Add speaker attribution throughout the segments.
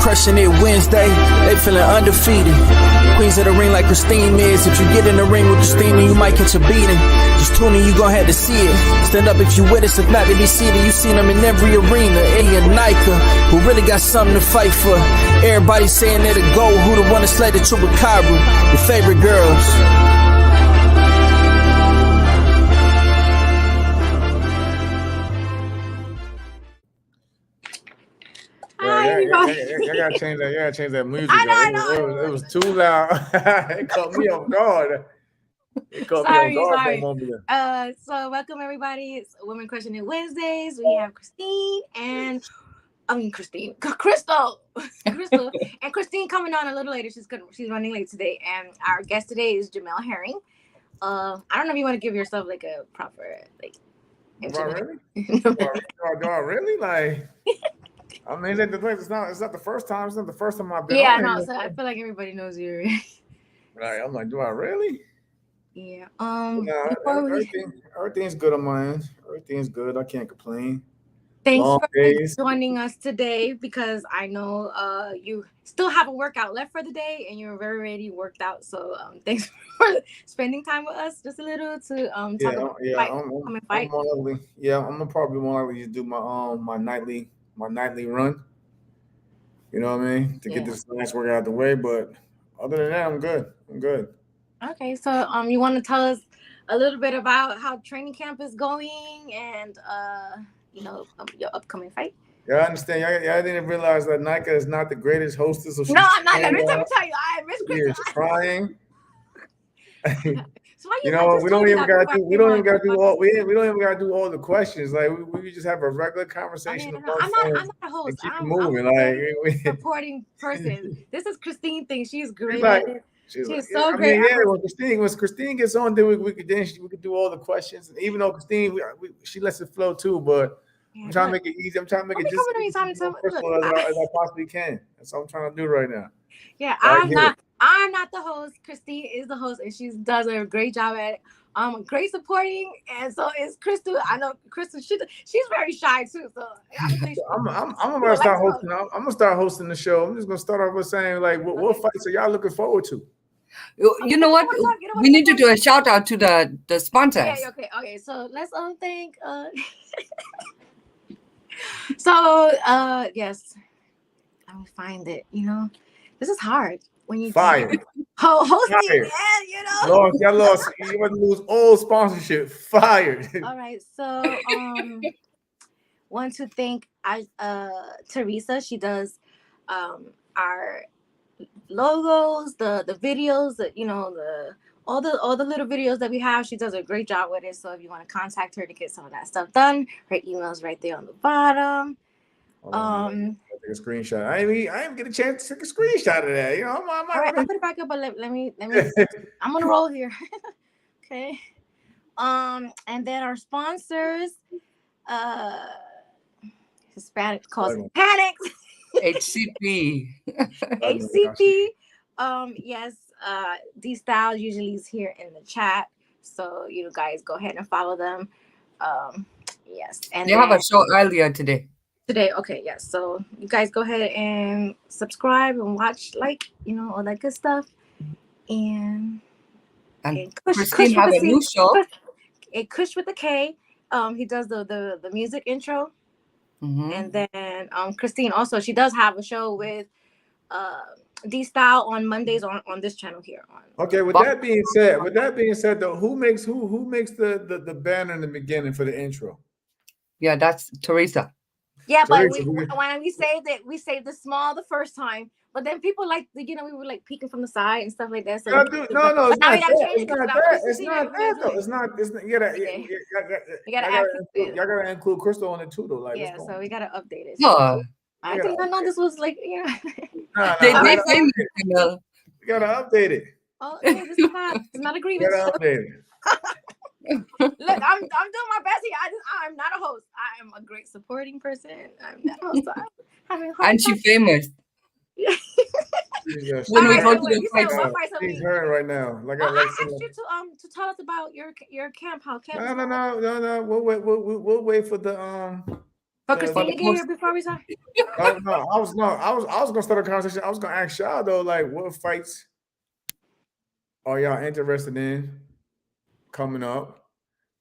Speaker 1: crushing it Wednesday. They feeling undefeated. Queens of the ring like Christine is. If you get in the ring with Christine, you might catch a beating. Just tune in, you gon' have to see it. Stand up if you with us, if not to be seated. You seen them in every arena. Eddie and Nika, who really got something to fight for. Everybody saying they're the GOAT. Who the one that slayed the Chupacabra? Your favorite girls.
Speaker 2: You gotta change that. You gotta change that music. I know. It was too loud. It caught me off guard.
Speaker 3: Sorry. So welcome everybody. It's Women Crushing It Wednesdays. We have Crystal, and Christine coming on a little later. She's running late today, and our guest today is Jamel Herring. I don't know if you want to give yourself like a proper
Speaker 2: introduction. Do I really like? I mean, it's not the first time. It's not the first time I've been.
Speaker 3: Yeah, no. So I feel like everybody knows you.
Speaker 2: I'm like, do I really?
Speaker 3: Yeah.
Speaker 2: Everything's good on my end. Everything's good. I can't complain.
Speaker 3: Thanks for joining us today, because I know you still have a workout left for the day and you're very ready, worked out. So thanks for spending time with us just a little to talk about fight.
Speaker 2: I'm probably more likely to do my nightly run. You know what I mean? To get this last workout out of the way. But other than that, I'm good.
Speaker 3: Okay, so you want to tell us a little bit about how training camp is going and your upcoming fight?
Speaker 2: Yeah, I understand. Y'all didn't realize that Nika is not the greatest hostess. So
Speaker 3: no, I'm not. Let me tell you, I miss Crystal.
Speaker 2: You're trying.
Speaker 3: So
Speaker 2: we don't even gotta do all the questions. Like we just have a regular conversation.
Speaker 3: I'm not a host.
Speaker 2: Keep moving.
Speaker 3: Supporting person. This is Christine thing. She's great. She's
Speaker 2: so
Speaker 3: great.
Speaker 2: When Christine gets on, then we could do all the questions. And even though Christine, she lets it flow too, but I'm trying to make it easy. I'm trying to make it just as personal as I possibly can. That's what I'm trying to do right now.
Speaker 3: Yeah, I'm not the host. Christine is the host, and she does a great job at it. Great supporting, and so is Crystal. I know Crystal. She's very shy too. So
Speaker 2: I'm gonna start hosting. I'm gonna start hosting the show. I'm just gonna start off with saying like, what fights are y'all looking forward to?
Speaker 4: You know what? We need to do a shout out to the sponsors.
Speaker 3: Okay. So let's thank. So yes, let me find it. This is hard when you
Speaker 2: fired.
Speaker 3: Hosting,
Speaker 2: y'all lost. You want to lose all sponsorship. Fired.
Speaker 3: All right, so want to thank Teresa. She does our logos, the videos, all the little videos that we have. She does a great job with it. So if you want to contact her to get some of that stuff done, her email's right there on the bottom.
Speaker 2: Take a screenshot. I didn't get a chance to take a screenshot of that.
Speaker 3: All right, I'll put it back up, but let me. I'm gonna roll here. Okay. And then our sponsors, Hispanic calls it Panics.
Speaker 4: HCP.
Speaker 3: HCP. Yes. D Style usually is here in the chat, so you guys go ahead and follow them. Yes. And
Speaker 4: they have a show earlier today.
Speaker 3: Okay, yes. So you guys go ahead and subscribe and watch, all that good stuff. And
Speaker 4: Christine have a new show.
Speaker 3: Kush with the K. He does the music intro. Mm-hmm. And then Christine also, she does have a show with D Style on Mondays on this channel here.
Speaker 2: Okay, with that being said though, who makes the banner in the beginning for the intro?
Speaker 4: Yeah, that's Teresa.
Speaker 3: Yeah, but when we say that, we say the small the first time, but then people we were like peeking from the side and stuff like that. So
Speaker 2: it's not that though. It's not. You gotta include Crystal on it too though.
Speaker 3: So we gotta update it.
Speaker 4: No,
Speaker 3: I think I know this was like
Speaker 2: You gotta update it.
Speaker 3: Oh, it's not a grievance.
Speaker 2: You gotta update it.
Speaker 3: Look, I'm doing my best here. I'm not a host. I am a great supporting person. I'm not a host.
Speaker 4: And she's famous.
Speaker 2: When we go to the fight, she's heard right now.
Speaker 3: I asked you to tell us about your camp. How camp?
Speaker 2: No. We'll wait for the
Speaker 3: For Christine to get here before we start.
Speaker 2: I was gonna start a conversation. I was gonna ask y'all though, like, what fights are y'all interested in coming up?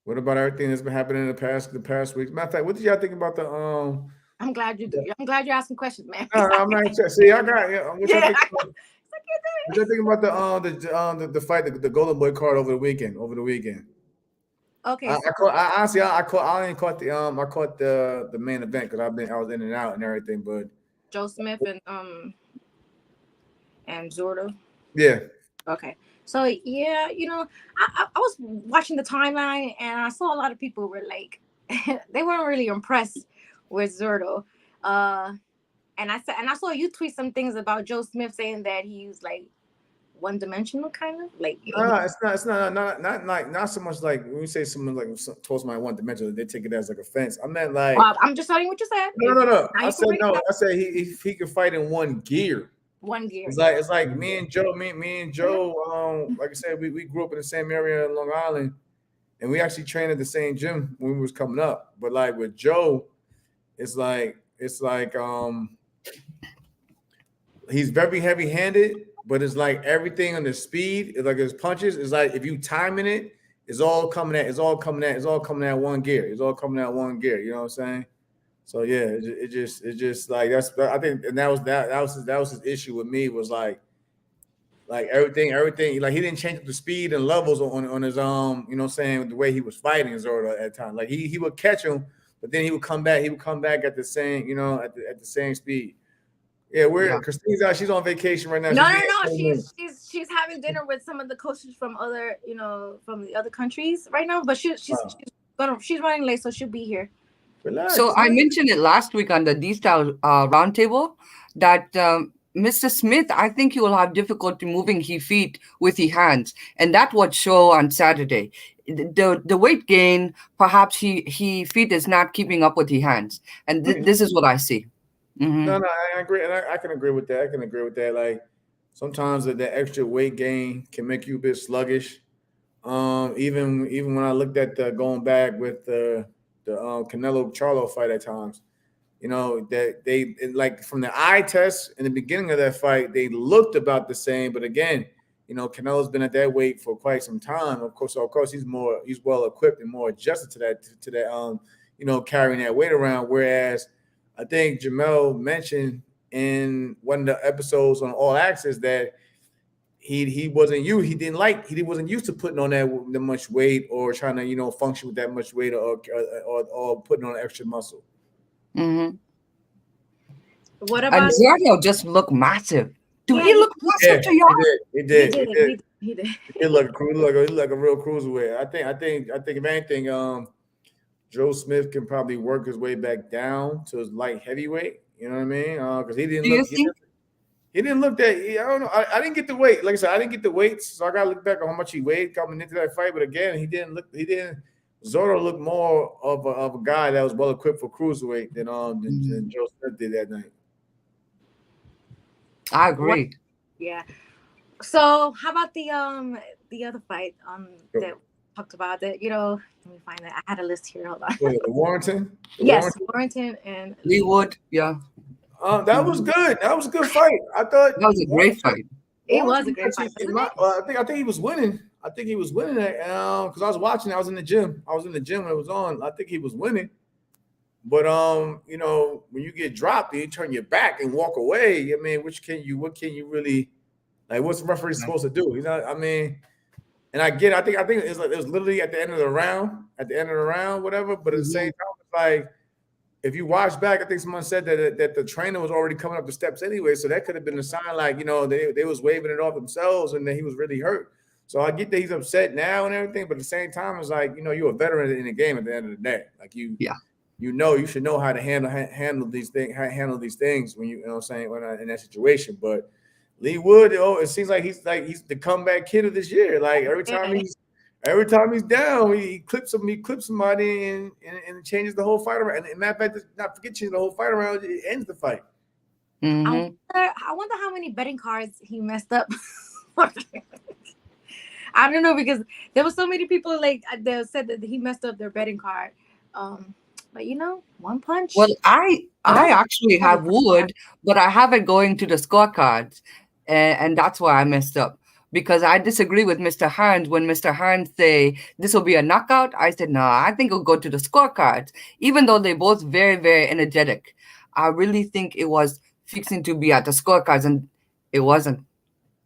Speaker 2: What about everything that's been happening in the past weeks? Matter of fact, what did y'all think about the
Speaker 3: I'm glad you're asking questions, man.
Speaker 2: No, I'm not. See, I got. Yeah, what y'all think about the fight, the Golden Boy card over the weekend?
Speaker 3: Okay.
Speaker 2: I only caught the main event because I was in and out and everything, but
Speaker 3: Joe Smith and Zordo.
Speaker 2: Yeah.
Speaker 3: Okay. So yeah, I was watching the timeline and I saw a lot of people were like they weren't really impressed with Zordo. And I saw you tweet some things about Joe Smith saying that he's like one-dimensional, kind of like.
Speaker 2: It's not so much like when you say someone like towards my one-dimensional, they take it as like offense. I meant like.
Speaker 3: I'm just telling you what you said.
Speaker 2: No. I said no. I said he could fight in one gear.
Speaker 3: One gear.
Speaker 2: It's like me and Joe. Like I said, we grew up in the same area in Long Island, and we actually trained at the same gym when we was coming up. But like with Joe, it's like he's very heavy-handed, but it's like everything on the speed, like his punches, is like if you timing it, it's all coming at one gear. It's all coming at one gear. You know what I'm saying? So yeah, it just like that's. I think, and that was his issue with me, was like everything. Like he didn't change up the speed and levels on his you know what I'm saying, the way he was fighting Zordo at time. Like he would catch him, but then he would come back at the same, at the same speed. Yeah, Christine's out. She's on vacation right now.
Speaker 3: No. She's having dinner with some of the coaches from other, from the other countries right now. But she's running late, so she'll be here.
Speaker 2: Relax.
Speaker 4: So I mentioned it last week on the D-Style roundtable that Mr. Smith, I think he will have difficulty moving his feet with his hands, and that would show on Saturday. The weight gain, perhaps he feet is not keeping up with his hands, and this is what I see. Mm-hmm.
Speaker 2: No, I agree, and I can agree with that. Like sometimes that extra weight gain can make you a bit sluggish. Even when I looked at going back with the Canelo Charlo fight at times, that they like from the eye test in the beginning of that fight, they looked about the same. But again, Canelo's been at that weight for quite some time. Of course, he's well equipped and more adjusted to that, carrying that weight around. Whereas I think Jamel mentioned in one of the episodes on All Access that he wasn't used to putting on that much weight or trying to function with that much weight or putting on extra muscle.
Speaker 4: Mm-hmm.
Speaker 3: What about
Speaker 4: Zordo? Just look massive. Do he look massive to y'all?
Speaker 2: He did. He look like a real cruiserweight. I think if anything, Joe Smith can probably work his way back down to his light heavyweight. You know what I mean? Because he didn't look that. I don't know. I didn't get the weight. Like I said, I didn't get the weights, so I got to look back on how much he weighed coming into that fight. But again, he didn't. Zordo looked more of a guy that was well equipped for cruiserweight than Joe Smith did that night.
Speaker 4: I agree.
Speaker 3: Yeah. So how about the other fight that we talked about that, let me find that. I had a list here. Hold on.
Speaker 2: The Warrington?
Speaker 3: Warrington and
Speaker 4: Lee Wood, yeah.
Speaker 2: That was good. That was a good fight. I thought
Speaker 4: that was a great fight.
Speaker 3: It was a great fight.
Speaker 2: I think he was winning. I think he was winning that because I was watching. I was in the gym. when it was on. I think he was winning. But when you get dropped and you turn your back and walk away, I mean, what can you really, like, what's the referee supposed to do? And I get, I think it was literally at the end of the round, whatever. But at the same time, it's like, if you watch back, I think someone said that the trainer was already coming up the steps anyway. So that could have been a sign, like, they was waving it off themselves and then he was really hurt. So I get that he's upset now and everything, but at the same time, it's like, you're a veteran in the game at the end of the day. Like you should know how to handle these things when you know what I'm saying, when in that situation. But Lee Wood, it seems like he's the comeback kid of this year. Like every time he's down, he clips somebody and changes the whole fight around. And matter of fact, not forget changing the whole fight around, it ends the fight.
Speaker 4: Mm-hmm.
Speaker 3: I wonder how many betting cards he messed up. I don't know, because there were so many people that said that he messed up their betting card. But one punch.
Speaker 4: Well, I actually have Wood, but I have it going to the scorecards, and that's why I messed up because I disagree with Mr. Hearns when Mr. Hearns say this will be a knockout. I said no, I think it'll go to the scorecards, even though they're both very very energetic. I really think it was fixing to be at the scorecards, and it wasn't.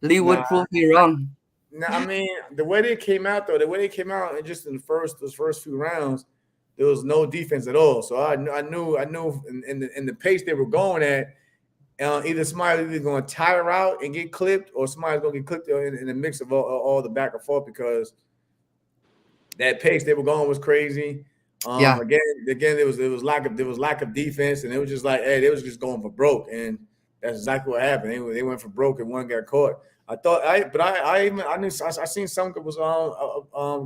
Speaker 4: Lee Wood
Speaker 2: Nah,
Speaker 4: proved me wrong.
Speaker 2: I mean, the way they came out though, the way they came out, and just in those first few rounds, there was no defense at all. So I knew in the pace they were going at, either somebody's either going to tire out and get clipped, or somebody's going to get clipped in the mix of all the back and forth because that pace they were going was crazy.
Speaker 4: Yeah.
Speaker 2: Again, there was lack of defense, and it was just like, hey, they was just going for broke, and that's exactly what happened. They went for broke, and one got caught. I seen some was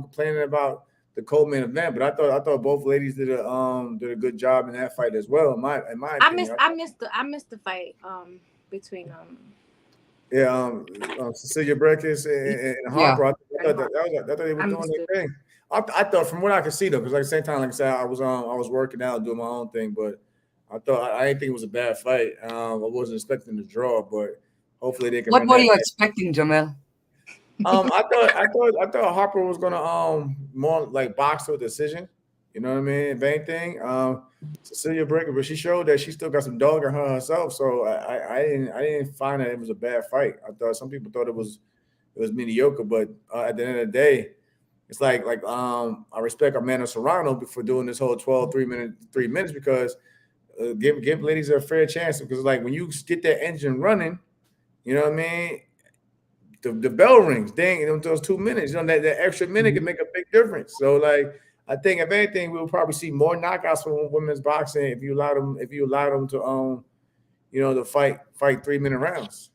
Speaker 2: complaining about the co-main event, but I thought both ladies did a good job in that fight as well. In my opinion,
Speaker 3: I missed the fight between
Speaker 2: Cecilia Brækhus and Harper. I thought they were doing their thing. I thought from what I could see though, because at the same time, like I said, I was working out doing my own thing, but I didn't think it was a bad fight. I wasn't expecting the draw, but hopefully they can.
Speaker 4: What were you expecting, Jamel?
Speaker 2: I thought Harper was gonna more like box to a decision. You know what I mean? If anything, Cecilia Brækhus, but she showed that she still got some dog in her herself. So I didn't find that it was a bad fight. I thought some people thought it was mediocre, but at the end of the day, it's like I respect Amanda Serrano for doing this whole 3 minutes because give ladies a fair chance, because like when you get that engine running, you know what I mean? The bell rings. Dang, those 2 minutes, that extra minute can make a big difference. So like, I think if anything, we'll probably see more knockouts from women's boxing if you allow them to to fight 3 minute rounds.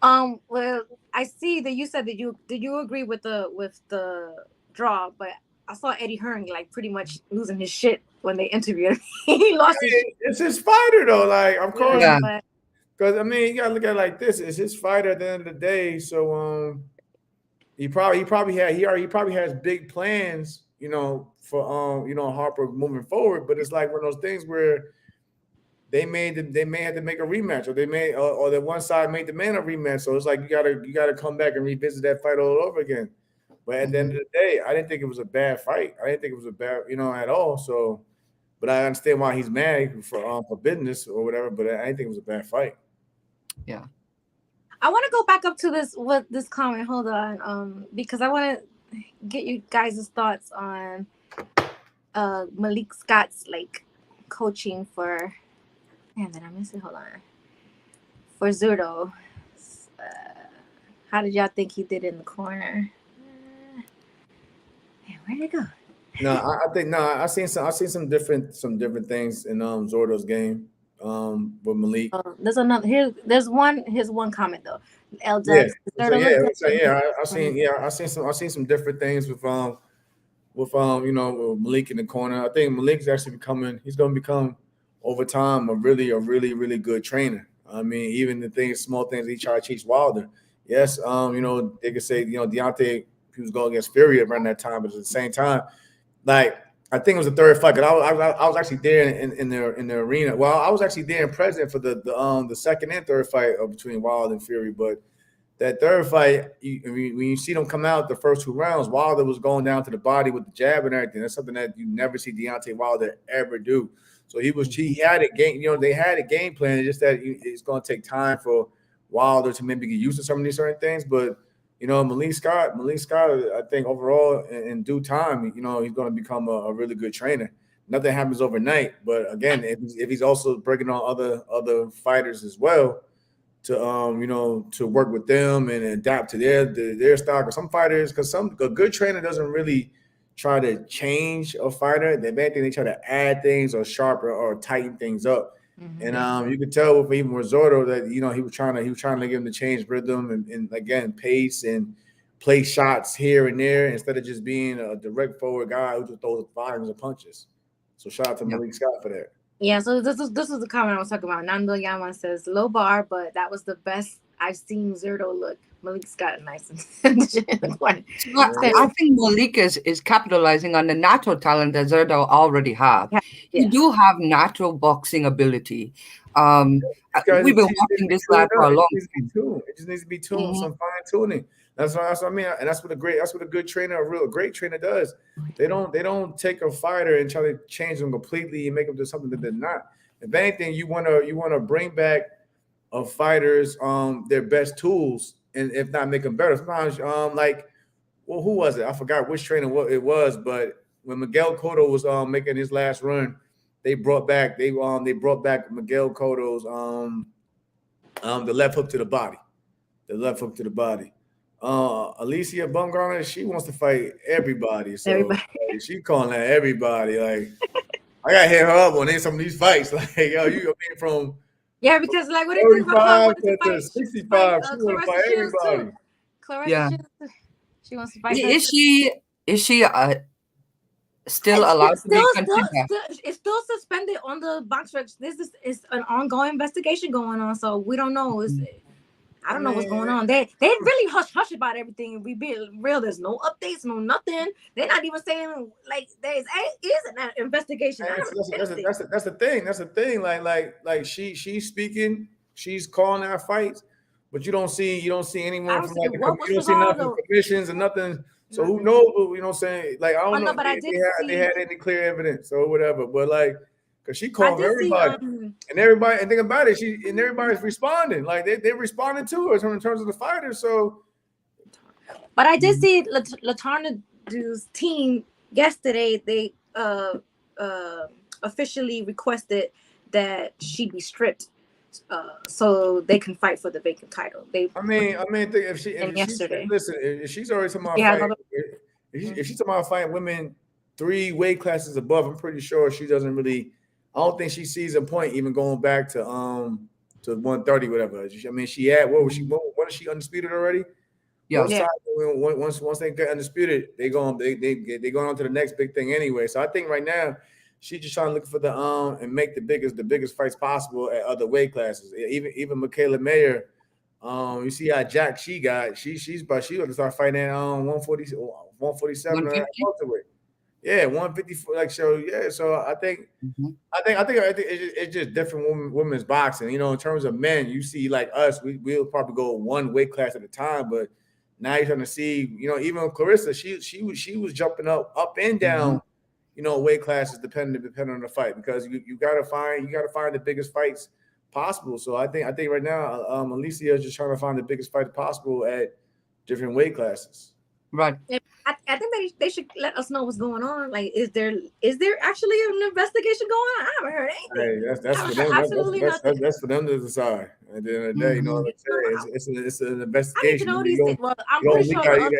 Speaker 3: Well, I see that you said that you agree with the draw, but I saw Eddie Hearn like pretty much losing his shit when they interviewed him. He lost his shit.
Speaker 2: It's his fighter though, like of course.
Speaker 4: Yeah.
Speaker 2: Because I mean, you gotta look at it like this: it's his fighter at the end of the day. So he probably has big plans, for Harper moving forward. But it's like one of those things where they may have to make a rematch, or or the one side may demand a rematch. So it's like you gotta come back and revisit that fight all over again. But at the end of the day, I didn't think it was a bad fight. I didn't think it was a bad, at all. So, but I understand why he's mad for business or whatever. But I didn't think it was a bad fight.
Speaker 4: Yeah.
Speaker 3: I want to go back up to this comment. Hold on, because I want to get you guys' thoughts on Malik Scott's like coaching for. Man, did I miss it? Hold on. For Zurdo, how did y'all think he did in the corner? Man, where'd it go?
Speaker 2: I seen some different things in Zordo's game. With Malik.
Speaker 3: There's another there's his one comment though. L
Speaker 2: Dubs. I seen some different things with Malik in the corner. I think Malik's actually he's gonna become over time a really good trainer. I mean, even small things he tried to teach Wilder. Yes, they could say, Deontay, he was going against Fury around that time, but at the same time, like I think it was the third fight. I was actually there in the arena. Well, I was actually there and present for the second and third fight between Wilder and Fury. But that third fight, when you see them come out the first 2 rounds, Wilder was going down to the body with the jab and everything. That's something that you never see Deontay Wilder ever do. So he had a game. They had a game plan. It's just that it's going to take time for Wilder to maybe get used to some of these certain things, but. Malik Scott, I think overall in due time, he's going to become a really good trainer. Nothing happens overnight, but again, if he's also bringing on other fighters as well to to work with them and adapt to their style. Because some fighters, a good trainer doesn't really try to change a fighter. They try to add things or sharpen or tighten things up. Mm-hmm. And you could tell even with Zordo that he was trying to get him to change rhythm and again pace and play shots here and there instead of just being a direct forward guy who just throws volumes of punches. So shout out to Malik Scott for that.
Speaker 3: Yeah, so this is the comment I was talking about. Nando Yama says low bar, but that was the best I've seen Zerto look. Malik's got a nice one.
Speaker 4: I think Malik is capitalizing on the natural talent that Zerdo already have.
Speaker 3: Yeah.
Speaker 4: He do have natural boxing ability. We've been watching this lad for a long time.
Speaker 2: It just needs to be tuned, some fine tuning. That's what I mean, and that's what a good trainer, a great trainer does. They don't take a fighter and try to change them completely and make them do something that they're not. If anything, you wanna bring back fighters their best tools, and if not make them better. Sometimes who was it? I forgot which trainer it was, but when Miguel Cotto was making his last run, they brought back Miguel Cotto's the left hook to the body. The left hook to the body. Alicia Bumgarner, she wants to fight everybody. So she calling out everybody. Like, I gotta hit her up on some of these fights. Like, yo, you from
Speaker 3: because like what do you think about
Speaker 2: 35 to 65? She want to fight everybody.
Speaker 3: Clarissa, she wants to fight.
Speaker 4: Is she still allowed to be considered?
Speaker 3: It's still suspended on the box regs. This is an ongoing investigation going on, so we don't know. I don't know what's going on. They really hush about everything. If we be real, there's no updates, no nothing. They're not even saying like there is an investigation.
Speaker 2: That's the thing. That's the thing. Like she's speaking, she's calling our fights, but you don't see anyone from you don't see nothing from commissions and nothing. So who knows? You know what I'm saying? Like I don't know.
Speaker 3: But
Speaker 2: they had any clear evidence or whatever. But like, cause she called everybody, and everybody, and think about it, everybody's responding. Like they're responding to her in terms of the fighters. So,
Speaker 3: but I did see Latarna's team yesterday. They officially requested that she be stripped, so they can fight for the vacant title. If
Speaker 2: she's already talking about fighting, if she's talking about fighting women 3 weight classes above, I'm pretty sure she doesn't really. I don't think she sees a point even going back to 130, whatever. I mean, she had what is she undisputed already?
Speaker 4: Yeah.
Speaker 2: Once they get undisputed, they going on to the next big thing anyway. So I think right now she's just trying to look for the and make the biggest fights possible at other weight classes. Even Michaela Mayer, you see how jacked she got. She's going to start fighting at 147 welterweight. Yeah, 154. Like so, yeah. So I think it's just different women's boxing. You know, in terms of men, you see like us, we'll probably go 1 weight class at a time. But now you're trying to see, you know, even Clarissa, she was jumping up and down, you know, weight classes depending on the fight, because you gotta find the biggest fights possible. So I think right now, Alicia is just trying to find the biggest fight possible at different weight classes.
Speaker 4: Right.
Speaker 3: I think they should let us know what's going on. Like, is there actually an investigation going on? I haven't heard anything.
Speaker 2: Hey, that's for them.
Speaker 3: Absolutely nothing.
Speaker 2: That's for them to decide. At the end of the day, you know what I'm saying? It's an investigation.
Speaker 3: I need to know these things. Well, I'm
Speaker 2: you
Speaker 3: pretty sure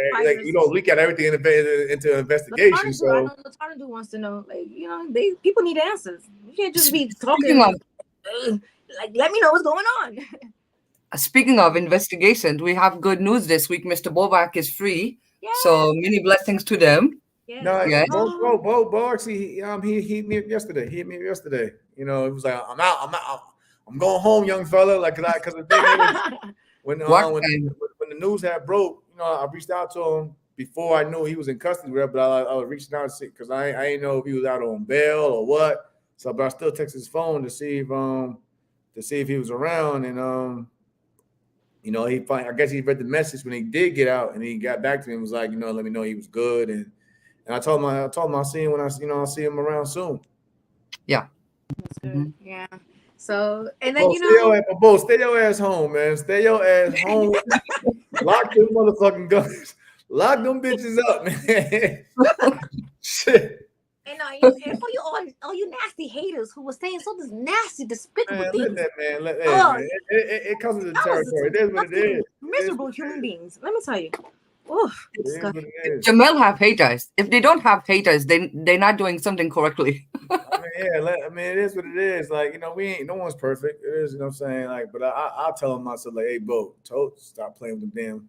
Speaker 2: you don't leak out everything into an investigation. So
Speaker 3: Latarna wants to know, like, you know, people need answers. You can't just be talking like, let me know what's going on.
Speaker 4: Speaking of investigations, we have good news this week. Mr. Bobak is free. Yes. So many blessings to them.
Speaker 3: Yes.
Speaker 2: No, Bo actually he hit me up yesterday. You know, it was like, I'm going home, young fella. Like, because the thing is, when the news had broke, you know, I reached out to him before I knew he was in custody, but I was reaching out to see, because I didn't know if he was out on bail or what. So, but I still texted his phone to see if he was around, and you know, I guess he read the message when he did get out, and he got back to me and was like, you know, let me know he was good, and I told him I'll see him when I'll see him around soon.
Speaker 4: Yeah.
Speaker 3: That's good. Yeah. So, and then
Speaker 2: stay your ass home, man. Stay your ass home. Lock them motherfucking guns. Lock them bitches up, man. Shit.
Speaker 3: And all you nasty haters who were saying so this nasty, despicable things.
Speaker 2: It comes with the territory. It is what it is.
Speaker 3: Miserable human beings. Let me tell you. Oof,
Speaker 4: Jamel have haters. If they don't have haters, they're not doing something correctly.
Speaker 2: It is what it is. Like, you know, no one's perfect. It is, you know what I'm saying? Like, but I'll tell myself, like, hey, Bo, stop playing with them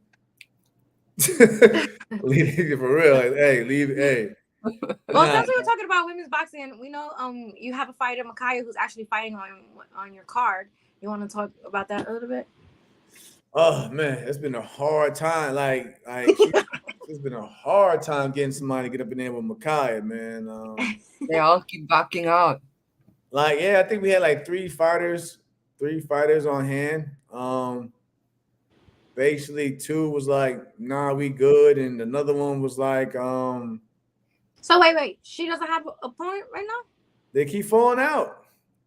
Speaker 2: damn. Leave it for real. Like, hey, leave it. Hey.
Speaker 3: Well, since we were talking about women's boxing, we know you have a fighter, Micaiah, who's actually fighting on your card. You want to talk about that a little bit?
Speaker 2: Oh man, it's been a hard time. It's been a hard time getting somebody to get up in there with Micaiah, man.
Speaker 4: They all keep backing out.
Speaker 2: I think we had like three fighters on hand. Basically two was like, nah, we good, and another one was like,
Speaker 3: So wait, she doesn't have a point right now.
Speaker 2: they keep falling out.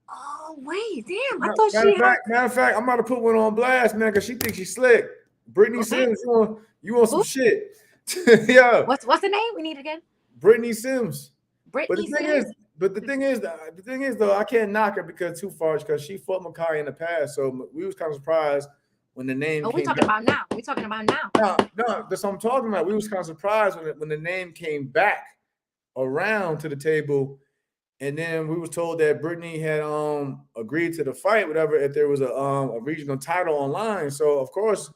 Speaker 3: Oh wait, damn! I thought she had.
Speaker 2: Matter of fact, I'm about to put one on blast, man, because she thinks she's slick. Brittany Sims, you want some shit? Yeah.
Speaker 3: What's the name? We need again.
Speaker 2: Brittany Sims.
Speaker 3: Brittany
Speaker 2: Sims. The thing is though, I can't knock her because she fought Micaiah in the past, so we was kind of surprised when the name.
Speaker 3: We're talking about now. We're talking about now.
Speaker 2: No, that's what I'm talking about. We was kind of surprised when the name came back around to the table. And then we was told that Brittany had agreed to the fight, whatever, if there was a regional title online. So of course,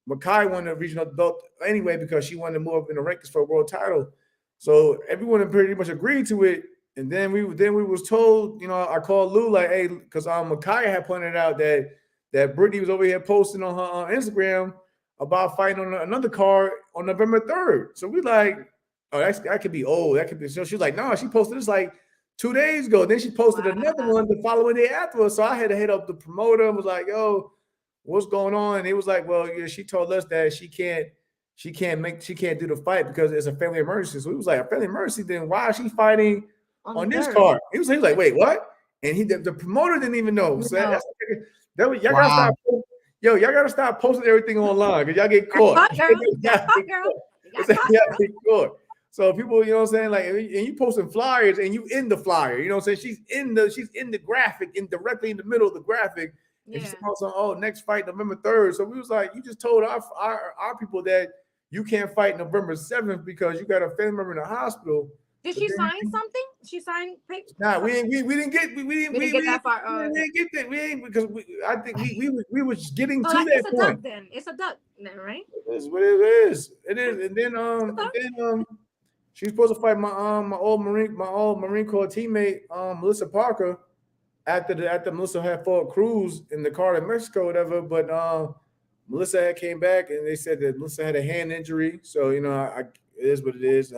Speaker 2: Micaiah won the regional belt anyway because she wanted to move up in the rankings for a world title. So everyone pretty much agreed to it. And then we was told, I called Lou like, hey, because Micaiah had pointed out that Brittany was over here posting on her Instagram about fighting on another card on November 3rd. So we like, oh, that could be old. That could be. So she's like, no, she posted this like 2 days ago. Then she posted another one the following day afterwards. So I had to hit up the promoter and was like, yo, what's going on? And it was like, well, yeah, she told us that she can't do the fight because it's a family emergency. So he was like, a family emergency, then why is she fighting on this card? He was like, wait, what? And the promoter didn't even know. So y'all gotta stop posting everything online because y'all get caught. Y'all get caught. So people, you know what I'm saying? Like, and you posting flyers and you in the flyer, you know what I'm saying? She's in the graphic, directly in the middle of the graphic. Yeah. And she's also, next fight November 3rd. So we was like, you just told our people that you can't fight November 7th because you got a family member in the hospital.
Speaker 3: Did she sign something? She signed papers?
Speaker 2: Nah, we didn't get that far. We didn't get that. We ain't because I think we was getting to that
Speaker 3: it's
Speaker 2: point.
Speaker 3: It's a duck then, right?
Speaker 2: That's what it is. It is. And then she's supposed to fight my old Marine Corps teammate Melissa Parker after Melissa had fought Cruz in the card in Mexico, whatever. But Melissa had came back and they said that Melissa had a hand injury, so it is what it is.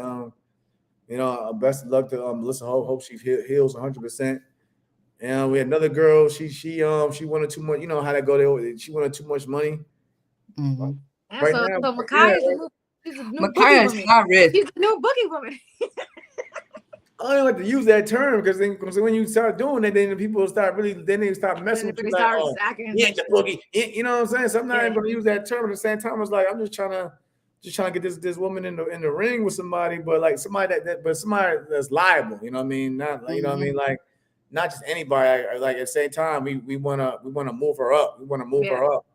Speaker 2: Best of luck to Melissa. Hope she heals 100%. And we had another girl. She wanted too much. You know how that go. She wanted too much money.
Speaker 4: Mm-hmm.
Speaker 2: Right
Speaker 3: so Micaiah's she's a new
Speaker 4: Micaiah's not rich.
Speaker 3: She's a new boogie woman.
Speaker 2: I don't like to use that term because when you start doing it, then people start they start messing with you. Like, the boogie. You know what I'm saying? So I'm not even going to use that term. At the same time, it's like I'm just trying to get this woman in the ring with somebody, but like somebody somebody that's liable. You know what I mean? Not like, you know what I mean? Like not just anybody. Like at the same time, we want to move her up. We want to move her up.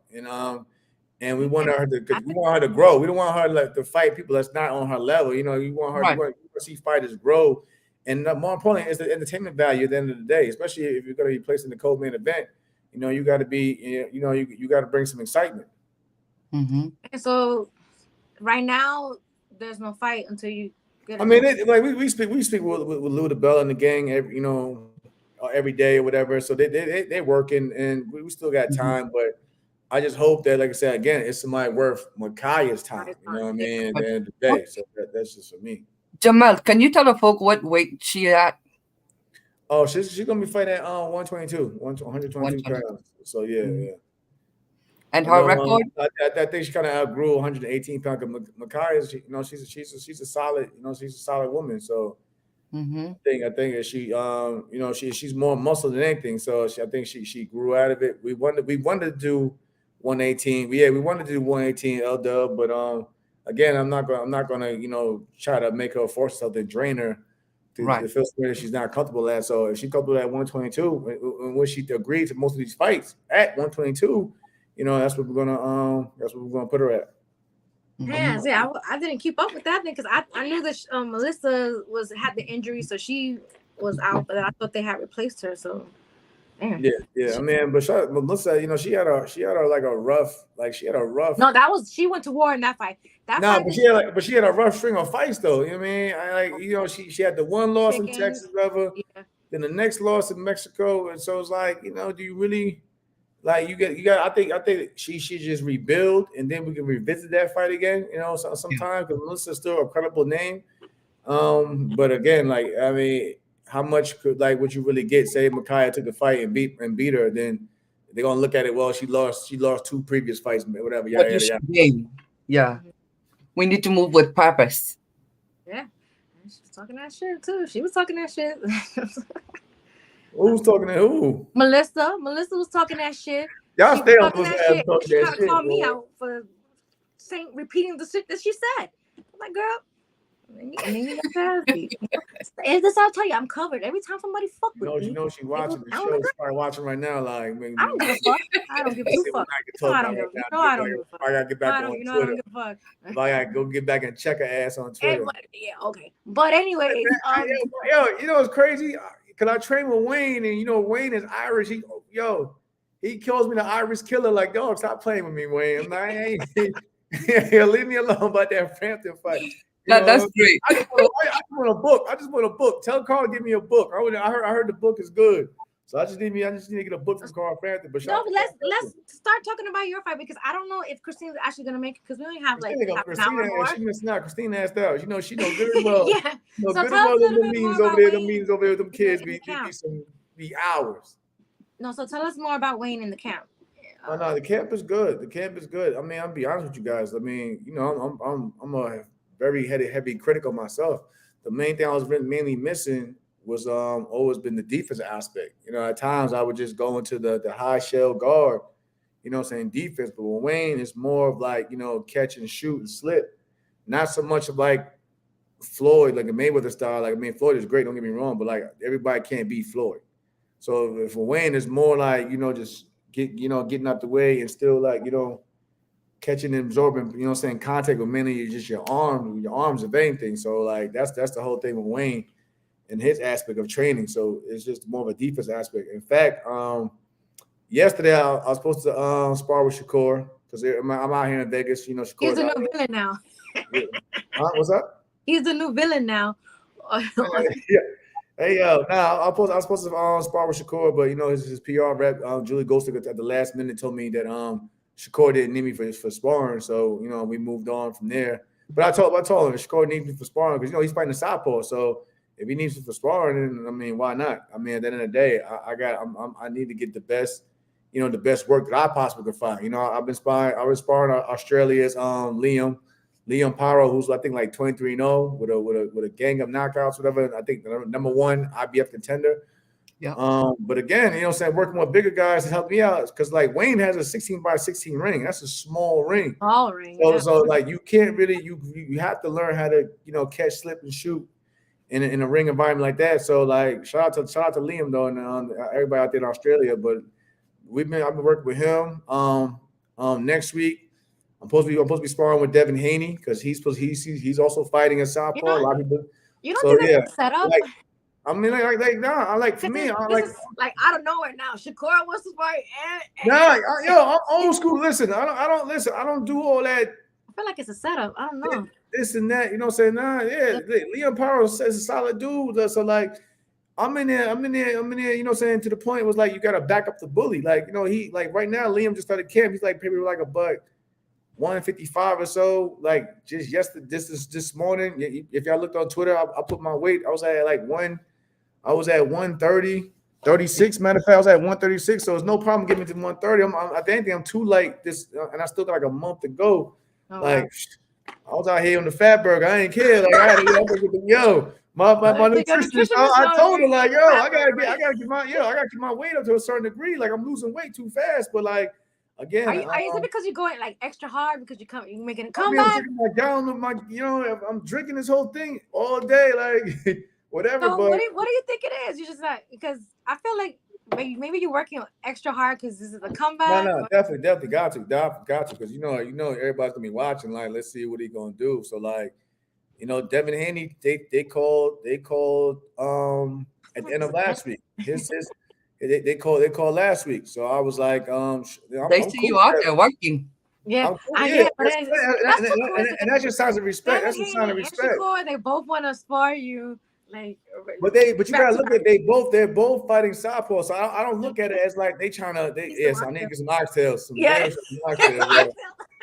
Speaker 2: And we want her to grow. We don't want her to fight people that's not on her level. You want her to see fighters grow. And more importantly, it's the entertainment value at the end of the day, especially if you're going to be placed in the co-main event. You got to be, you got to bring some excitement.
Speaker 4: Mm-hmm.
Speaker 3: And so, right now, there's no fight until you get.
Speaker 2: I mean, we speak with Lou DeBella and the gang every day or whatever. So they're working, and we still got time. But I just hope that, like I said again, it's somebody worth Micaiah's time. You know what I mean? At the end of the day, so that's just for me.
Speaker 4: Jamel, can you tell the folk what weight she at?
Speaker 2: Oh, she's gonna be fighting at 122 pounds. So yeah.
Speaker 4: And her record?
Speaker 2: I think she kind of outgrew 118 pounds. Micaiah, she's a solid, she's a solid woman. So I think that she, she's more muscle than anything. So I think she grew out of it. We wanted to do 118. We wanted to do 118 LW, but again, I'm not gonna try to make her force herself to drain her to feel that she's not comfortable at. So if she's comfortable at 122, when she agreed to most of these fights at 122, that's what we're gonna put her at.
Speaker 3: Yeah, see, I didn't keep up with that thing because I knew that Melissa had the injury, so she was out, but I thought they had replaced her. So. Damn.
Speaker 2: Yeah. I mean, but Melissa, she had a rough.
Speaker 3: No, she went to war in that fight.
Speaker 2: But she had a rough string of fights though. You know what I mean? She had the one loss in Texas, whatever. Then the next loss in Mexico, and so it's like, do you really? like you got. I think she should just rebuild, and then we can revisit that fight again. You know, sometimes because Melissa's still a credible name. But again, like I mean, how much would you really get? Say Micaiah took the fight and beat her, then they're gonna look at it. Well, she lost 2 previous fights, whatever.
Speaker 4: What
Speaker 2: Yada
Speaker 4: you
Speaker 2: yada
Speaker 4: should
Speaker 2: yada.
Speaker 4: gain. Yeah. We need to move with purpose.
Speaker 3: Yeah. She's talking that shit too. She was talking that shit.
Speaker 2: Who's talking to who?
Speaker 3: Melissa was talking that shit.
Speaker 2: Y'all
Speaker 3: She
Speaker 2: stay
Speaker 3: was
Speaker 2: on
Speaker 3: talking
Speaker 2: those
Speaker 3: that
Speaker 2: ass
Speaker 3: shit.
Speaker 2: talking
Speaker 3: She
Speaker 2: that
Speaker 3: trying to
Speaker 2: shit,
Speaker 3: call me
Speaker 2: boy.
Speaker 3: out for repeating the shit that she said. I'm like, girl. And then you got your ass beat. And this I'll tell you, I'm covered every time somebody fuck with me.
Speaker 2: You know she watching the
Speaker 3: I
Speaker 2: show. She's probably watching right now. Like,
Speaker 3: I don't give a fuck. I don't give a fuck. I don't give a fuck.
Speaker 2: I gotta get back on Twitter.
Speaker 3: I don't give a fuck.
Speaker 2: I gotta go get back and check her ass on Twitter.
Speaker 3: Yeah, okay. But anyway,
Speaker 2: yo, you know what's crazy? Cause I train with Wayne, and you know Wayne is Irish. He kills me, the Irish killer. Like, dog, stop playing with me, Wayne. I'm like, leave me alone about that Frampton fight.
Speaker 4: That's great.
Speaker 2: I just want a book. I just want a book. Tell Carl to give me a book. I heard the book is good. So I just need to get a book from Carl Frampton. But
Speaker 3: no, let's start talking about your fight because I don't know if Christine's actually gonna make it because we only have like an hour more.
Speaker 2: She missing out. Christine asked out. You know she know good as well.
Speaker 3: Yeah.
Speaker 2: So
Speaker 3: good
Speaker 2: as well them meetings over there. Them meetings over there with them kids be hours.
Speaker 3: No, so tell us more about Wayne in the camp.
Speaker 2: No, the camp is good. The camp is good. I mean, I'll be honest with you guys. I mean, you know, I'm a very heavy critic of myself. The main thing I was mainly missing was always been the defense aspect. You know, at times I would just go into the high shell guard, you know what I'm saying, defense. But with Wayne, it's more of like, you know, catch and shoot and slip. Not so much of like Floyd, like a Mayweather style. Like, I mean, Floyd is great, don't get me wrong, but like everybody can't beat Floyd. So for Wayne, it's more like, you know, just getting out the way and still like, you know, catching and absorbing, you know what I'm saying, contact with mainly just your arms of anything. So like that's the whole thing with Wayne and his aspect of training. So it's just more of a defense aspect. In fact, yesterday I was supposed to spar with Shakur because I'm out here in Vegas. You know, Shakur.
Speaker 3: He's the new villain now.
Speaker 2: What's up?
Speaker 3: He's the new villain now.
Speaker 2: Yeah. Hey, I was supposed to spar with Shakur, but you know his PR rep, Julie Ghostic, at the last minute told me that Shakur didn't need me for sparring, so you know we moved on from there. But I told him Shakur needs me for sparring because you know he's fighting a southpaw, so if he needs me for sparring, then I mean why not? I mean at the end of the day, I need to get the best, you know, the best work that I possibly can find. You know, I was sparring Australia's Liam Paro, who's I think like 23-0 with a gang of knockouts, whatever. I think the #1 IBF contender.
Speaker 4: Yeah.
Speaker 2: But again, you know what I'm saying, working with bigger guys to help me out because like Wayne has a 16x16 ring. That's a small ring.
Speaker 3: Small ring.
Speaker 2: So like you can't really you have to learn how to, you know, catch, slip, and shoot in a ring environment like that. So like shout out to Liam though and everybody out there in Australia. But I've been working with him. Next week I'm supposed to be sparring with Devin Haney because he's also fighting a southpaw. A lot of people.
Speaker 3: You don't think that's set up?
Speaker 2: Like, I mean, for me,
Speaker 3: is like out of nowhere now. Shakur wants to fight.
Speaker 2: I'm old school. Listen, I don't do all that.
Speaker 3: I feel like it's a setup. I don't know.
Speaker 2: This and that, you know what I'm saying? Liam Powell says a solid dude. So like, I'm in there, you know what I'm saying? To the point it was like you gotta back up the bully. Like, you know, he like right now, Liam just started camp. He's like maybe like a buck 155 or so. Like just yesterday, this morning. If y'all looked on Twitter, I put my weight. I was at 130, 36. Matter of fact, I was at 136. So it's no problem getting to 130. I think I'm too light this, and I still got like a month to go.
Speaker 3: Oh,
Speaker 2: like I was out here on the fat burger. I ain't care. Like I had to my nutritionist. I told her like, I gotta get my weight up to a certain degree. Like I'm losing weight too fast. But like again,
Speaker 3: is it because you're going like extra hard because you're making a comeback?
Speaker 2: I'm drinking this whole thing all day, like whatever.
Speaker 3: So
Speaker 2: but
Speaker 3: what do you think it is? You just not because I feel like maybe you're working extra hard because this is a comeback.
Speaker 2: No, definitely got to because you know everybody's gonna be watching. Like, let's see what he's gonna do. So like, you know, Devin Haney, they called at the end of last week. They called last week. So I was like,
Speaker 4: they see you out there working.
Speaker 3: Yeah,
Speaker 2: and that's just signs of respect. That's a sign of respect.
Speaker 3: Shakur, they both want to spar you.
Speaker 2: But you gotta look at they're both fighting southpaw. So I don't look at it as like they trying to. I need to get some oxtails. Some oxtails. Yeah.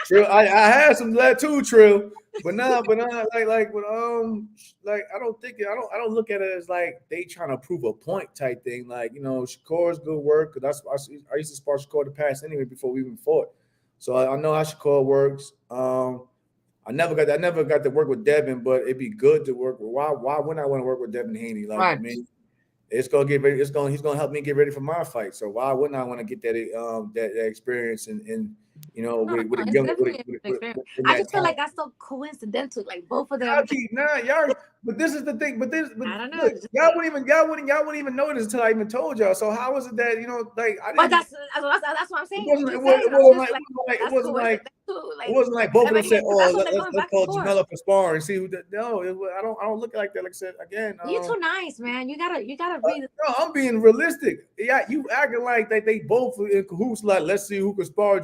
Speaker 2: Trill, I had some of that too, Trill. But I don't look at it as like they trying to prove a point type thing. Like, Shakur's good work, because I used to spar Shakur the past anyway before we even fought. So I know how Shakur works. I never got to work with Devin, but it'd be good to work with. Why wouldn't I want to work with Devin Haney? Like, right. I mean, it's gonna get ready. He's gonna help me get ready for my fight. So why wouldn't I want to get that experience and with a young.
Speaker 3: I just feel like that's so coincidental. Like both of them.
Speaker 2: Y'all. But this is the thing. But I don't know. Look, y'all wouldn't even notice until I even told y'all. So how was it that like I didn't?
Speaker 3: But that's what I'm saying.
Speaker 2: It wasn't like both of them said, "Oh, let's call Jamel up for spar and see who." No, I don't look like that. Like I said again.
Speaker 3: You're too nice, man. You gotta read.
Speaker 2: No, I'm being realistic. Yeah, you acting like that they both in cahoots. Like, let's see who can spar.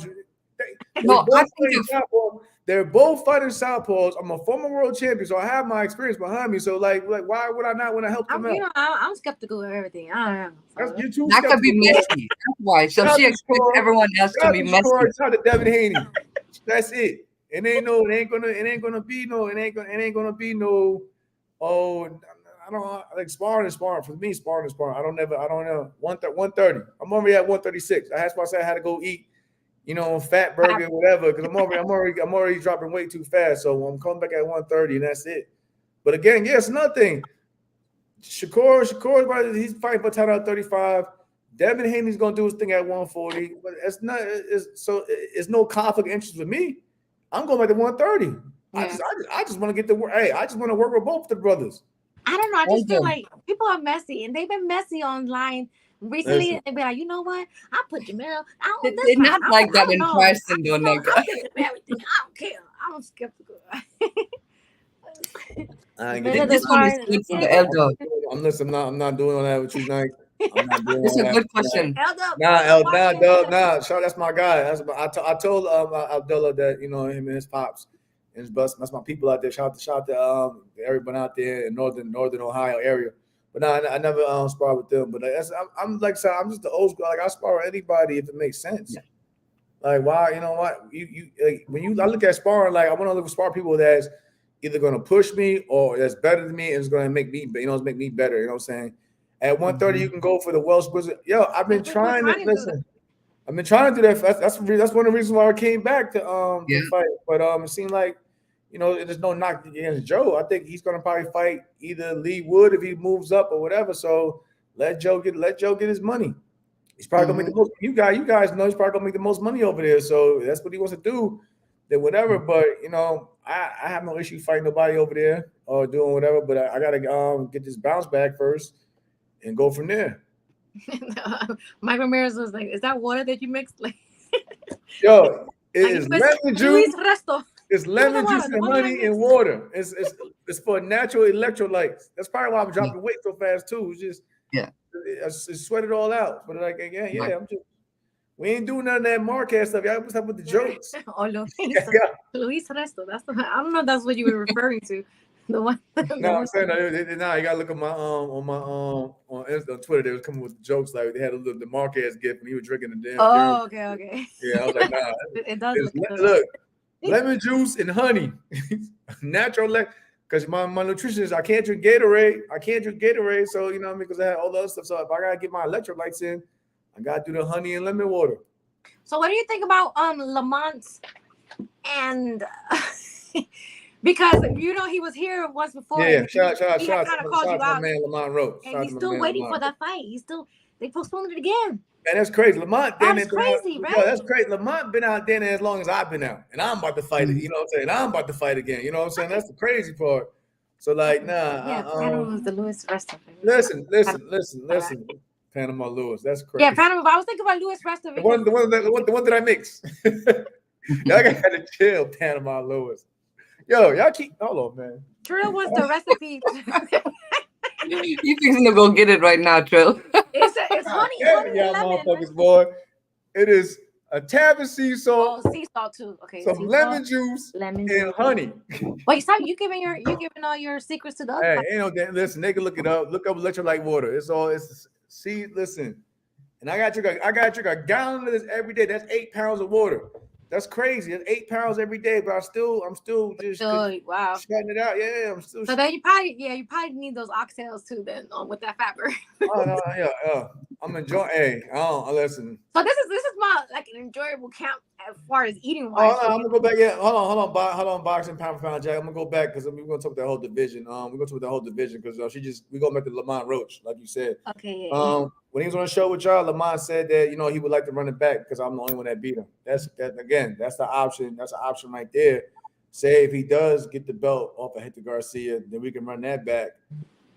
Speaker 2: They're both fighting southpaws. I'm a former world champion, so I have my experience behind me. So, like why would I not want to help them out?
Speaker 3: I'm skeptical of everything. I don't know.
Speaker 4: You're too. That could be messy. That's why. So she expects everyone else to be messy.
Speaker 2: Shout to Devin Haney. That's it. It ain't gonna be no. Oh, I don't like sparring. For me, sparring. I don't know. 130. I'm already at 136. That's why I said I had to go eat. Fat burger, whatever, because I'm already dropping weight too fast. So I'm coming back at 130, and that's it. But again, it's nothing. Shakur, he's fighting for title at 35. Devin Haney's gonna do his thing at 140. But it's no conflict of interest with me. I'm going back to 130. Yeah. I just want to get the work. Hey, I just want to work with both the brothers.
Speaker 3: I don't know. I just feel like people are messy, and they've been messy online. Recently, they'd be like, you know what? I put Jamel.
Speaker 4: They're not like that in person, though, nigga.
Speaker 3: I don't care. I'm skeptical.
Speaker 4: This one is good for the elder.
Speaker 2: I'm not doing all that with you, Nike.
Speaker 4: It's a good question.
Speaker 2: Nah, Shaw, that's my guy. I told Abdullah that him and his pops and his bus. That's my people out there. Shout to everyone out there in northern Ohio area. But no, I never spar with them. But I'm like, so I'm just the old school. Like, I spar with anybody if it makes sense. Yeah. Like, why? You know what? You like I look at sparring, like I want to look for spar people that's either going to push me or that's better than me and is going to make me, make me better. You know what I'm saying? At 130, you can go for the Welsh Blizzard. Yo, I've been trying to listen. I've been trying to do that. That's one of the reasons why I came back to fight. But it seemed like. There's no knock against Joe. I think he's going to probably fight either Lee Wood if he moves up or whatever. So let Joe get his money. He's probably going to make the most. You guys know he's probably going to make the most money over there. So that's what he wants to do. Then whatever. But I have no issue fighting nobody over there or doing whatever. But I got to get this bounce back first and go from there.
Speaker 3: Mike Ramirez was like, "Is that water that you mixed?" Like,
Speaker 2: yo, it is lemon juice. It's lemon juice and honey and water. It's for natural electrolytes. That's probably why I'm dropping weight so fast too. It's just I sweat it all out. But like I'm just we ain't doing none of that Marquez stuff. Y'all what's up with the jokes?
Speaker 3: Luis Resto. That's I don't know if that's what you were referring to. The one.
Speaker 2: No, I'm saying you gotta look at my on Twitter. They was coming with jokes like they had the Marquez gift and he was drinking the damn.
Speaker 3: Oh, okay.
Speaker 2: Yeah, I was like, nah.
Speaker 3: It does
Speaker 2: look. Lemon juice and honey, natural. Because my nutritionist, I can't drink Gatorade. So because I had all the other stuff. So if I gotta get my electrolytes in, I gotta do the honey and lemon water.
Speaker 3: So what do you think about Lamont and because he was here once before.
Speaker 2: Yeah, shout out
Speaker 3: to
Speaker 2: my man Lamont Rose.
Speaker 3: And he's still waiting for that fight. They postponed it again.
Speaker 2: Man, that's crazy. Lamont
Speaker 3: that's crazy, right?
Speaker 2: That's crazy. Lamont been out there as long as I've been out. And I'm about to fight it. You know what I'm saying? I'm about to fight again. You know what I'm saying? That's the crazy part. So like, nah.
Speaker 3: Yeah, Panama was the Lewis Resta.
Speaker 2: Listen. Panama Lewis. That's crazy.
Speaker 3: Yeah, Panama. I was thinking about Lewis Resta.
Speaker 2: The one that I mix. Y'all gotta chill, Panama Lewis. Yo, y'all hold on, man.
Speaker 3: Trill wants the recipe.
Speaker 4: You fixing to go get it right now, Trill.
Speaker 3: It's honey
Speaker 2: y'all
Speaker 3: lemon.
Speaker 2: motherfuckers, boy. It is a tab of sea salt.
Speaker 3: Oh, sea salt too. Okay.
Speaker 2: Some lemon juice,
Speaker 3: lemon
Speaker 2: and honey.
Speaker 3: Wait, stop! You giving all your secrets to the other.
Speaker 2: Hey, ain't no listen. They can look it up. Look up electrolyte water. See. Listen, and I got to drink a gallon of this every day. That's 8 pounds of water. That's crazy. That's 8 pounds every day. But I'm still just
Speaker 3: wow
Speaker 2: shutting it out. Yeah, I'm still.
Speaker 3: So then you probably need those oxtails too. Then with that fiber.
Speaker 2: Oh no, yeah. I'm enjoying. Hey, listen.
Speaker 3: So this is my like an enjoyable camp as far as eating wise.
Speaker 2: Oh, no, I'm gonna go back. Yeah, hold on, boxing pound for pound, Jack. I'm gonna go back because we're gonna talk about that whole division. We're gonna talk about the whole division because we go back to Lamont Roach, like you said.
Speaker 3: Okay.
Speaker 2: When he was on the show with y'all, Lamont said that he would like to run it back because I'm the only one that beat him. That's the option. That's an option right there. Say if he does get the belt off of Hector Garcia, then we can run that back.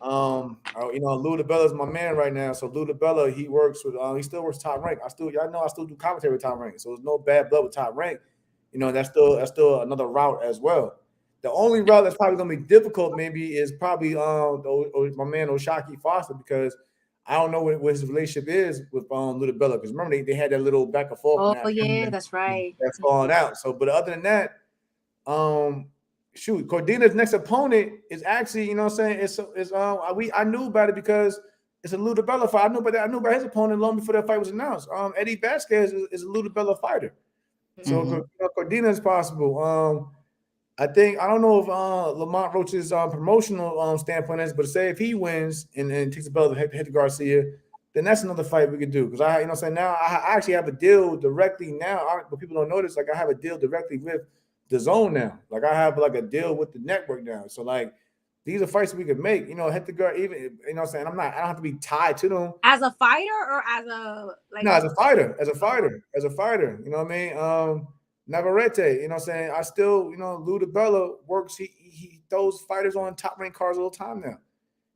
Speaker 2: Lou DiBella is my man right now. So Lou DiBella, he still works Top Rank. I still do commentary with Top Rank. So there's no bad blood with Top Rank. That's still another route as well. The only route that's probably gonna be difficult maybe is probably my man Oshaki Foster because I don't know what his relationship is with Lou DiBella because remember they had that little back and forth.
Speaker 3: Oh yeah, that's right.
Speaker 2: That's gone out. So, but other than that, Cordina's next opponent is actually, I knew about it because it's a Lou DiBella fight. I knew about his opponent long before that fight was announced. Eddie Vasquez is a Lou DiBella fighter. So Cordina is possible. I don't know if Lamont Roach's promotional standpoint is, but say if he wins and takes the belt to Hector Garcia, then that's another fight we could do. Because now I actually have a deal directly now. But people don't notice, like I have a deal directly with the zone now. Like I have like a deal with the network now. So like these are fights we could make. Hector Garcia, even I don't have to be tied to them.
Speaker 3: As a fighter or as a
Speaker 2: as a fighter. You know what I mean? Navarrete, I still, Lou DiBella works, he throws fighters on Top Rank cards all the time now.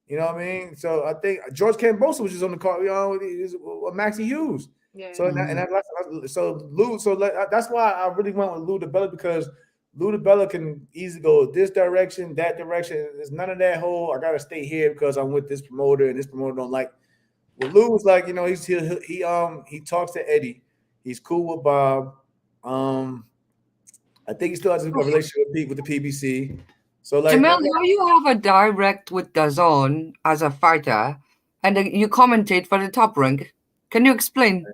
Speaker 2: You know what I mean? So I think George Cambosa was just on the card, Maxie Hughes.
Speaker 3: Yeah.
Speaker 2: So that's why I really went with Lou DiBella because Lou DiBella can easily go this direction, that direction. There's none of that whole I gotta stay here because I'm with this promoter and this promoter don't like. Well, Lou was like, he talks to Eddie. He's cool with Bob. I think he still has a relationship with the PBC. So like
Speaker 4: Jamel, now you have a direct with DAZN as a fighter, and then you commentate for the Top Rank. Can you explain?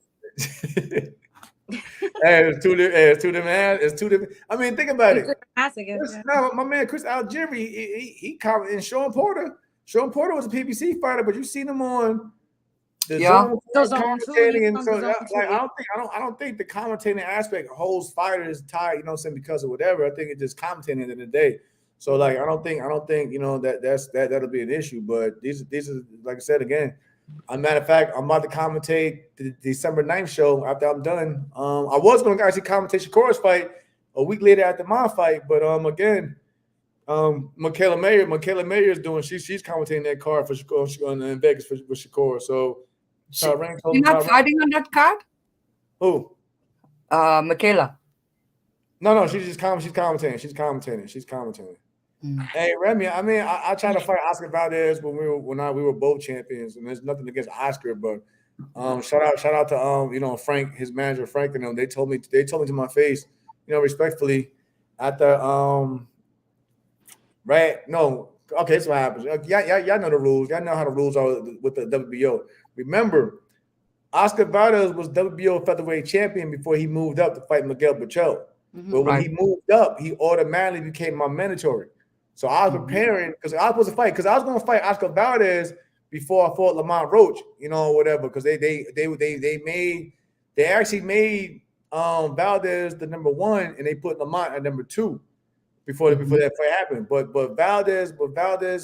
Speaker 2: It's two different. I mean, think about it.
Speaker 3: Now,
Speaker 2: my man Chris Algieri, he commented. Sean Porter was a PBC fighter, but you seen him on the zone commentating, and so I don't think the commentating aspect holds fighters tied, because of whatever. I think it's just commentating at the end of the day. So like I don't think that'll be an issue. But these are like I said again. As a matter of fact, I'm about to commentate the December 9th show after I'm done. I was going to actually commentate Shakur's fight a week later after my fight, but again, Michaela Mayer is doing. She's commentating that card for Shakur in Vegas with Shakur. So
Speaker 4: you're not fighting on that card?
Speaker 2: Who?
Speaker 4: Michaela.
Speaker 2: No, she's commentating. She's commentating. Hey Remy, I mean, I tried to fight Oscar Valdez when we were both champions, and there's nothing against Oscar, but shout out to Frank, his manager Frank, and them. They told me to my face, respectfully, after right? No, okay, that's what happens. Y'all know the rules. Y'all know how the rules are with the WBO. Remember, Oscar Valdez was WBO featherweight champion before he moved up to fight Miguel Berchelt. But when he moved up, he automatically became my mandatory. So I was preparing because I was supposed to fight because I was going to fight Oscar Valdez before I fought Lamont Roach, whatever. Because they actually made Valdez the number 1 and they put Lamont at number 2 before that fight happened. But Valdez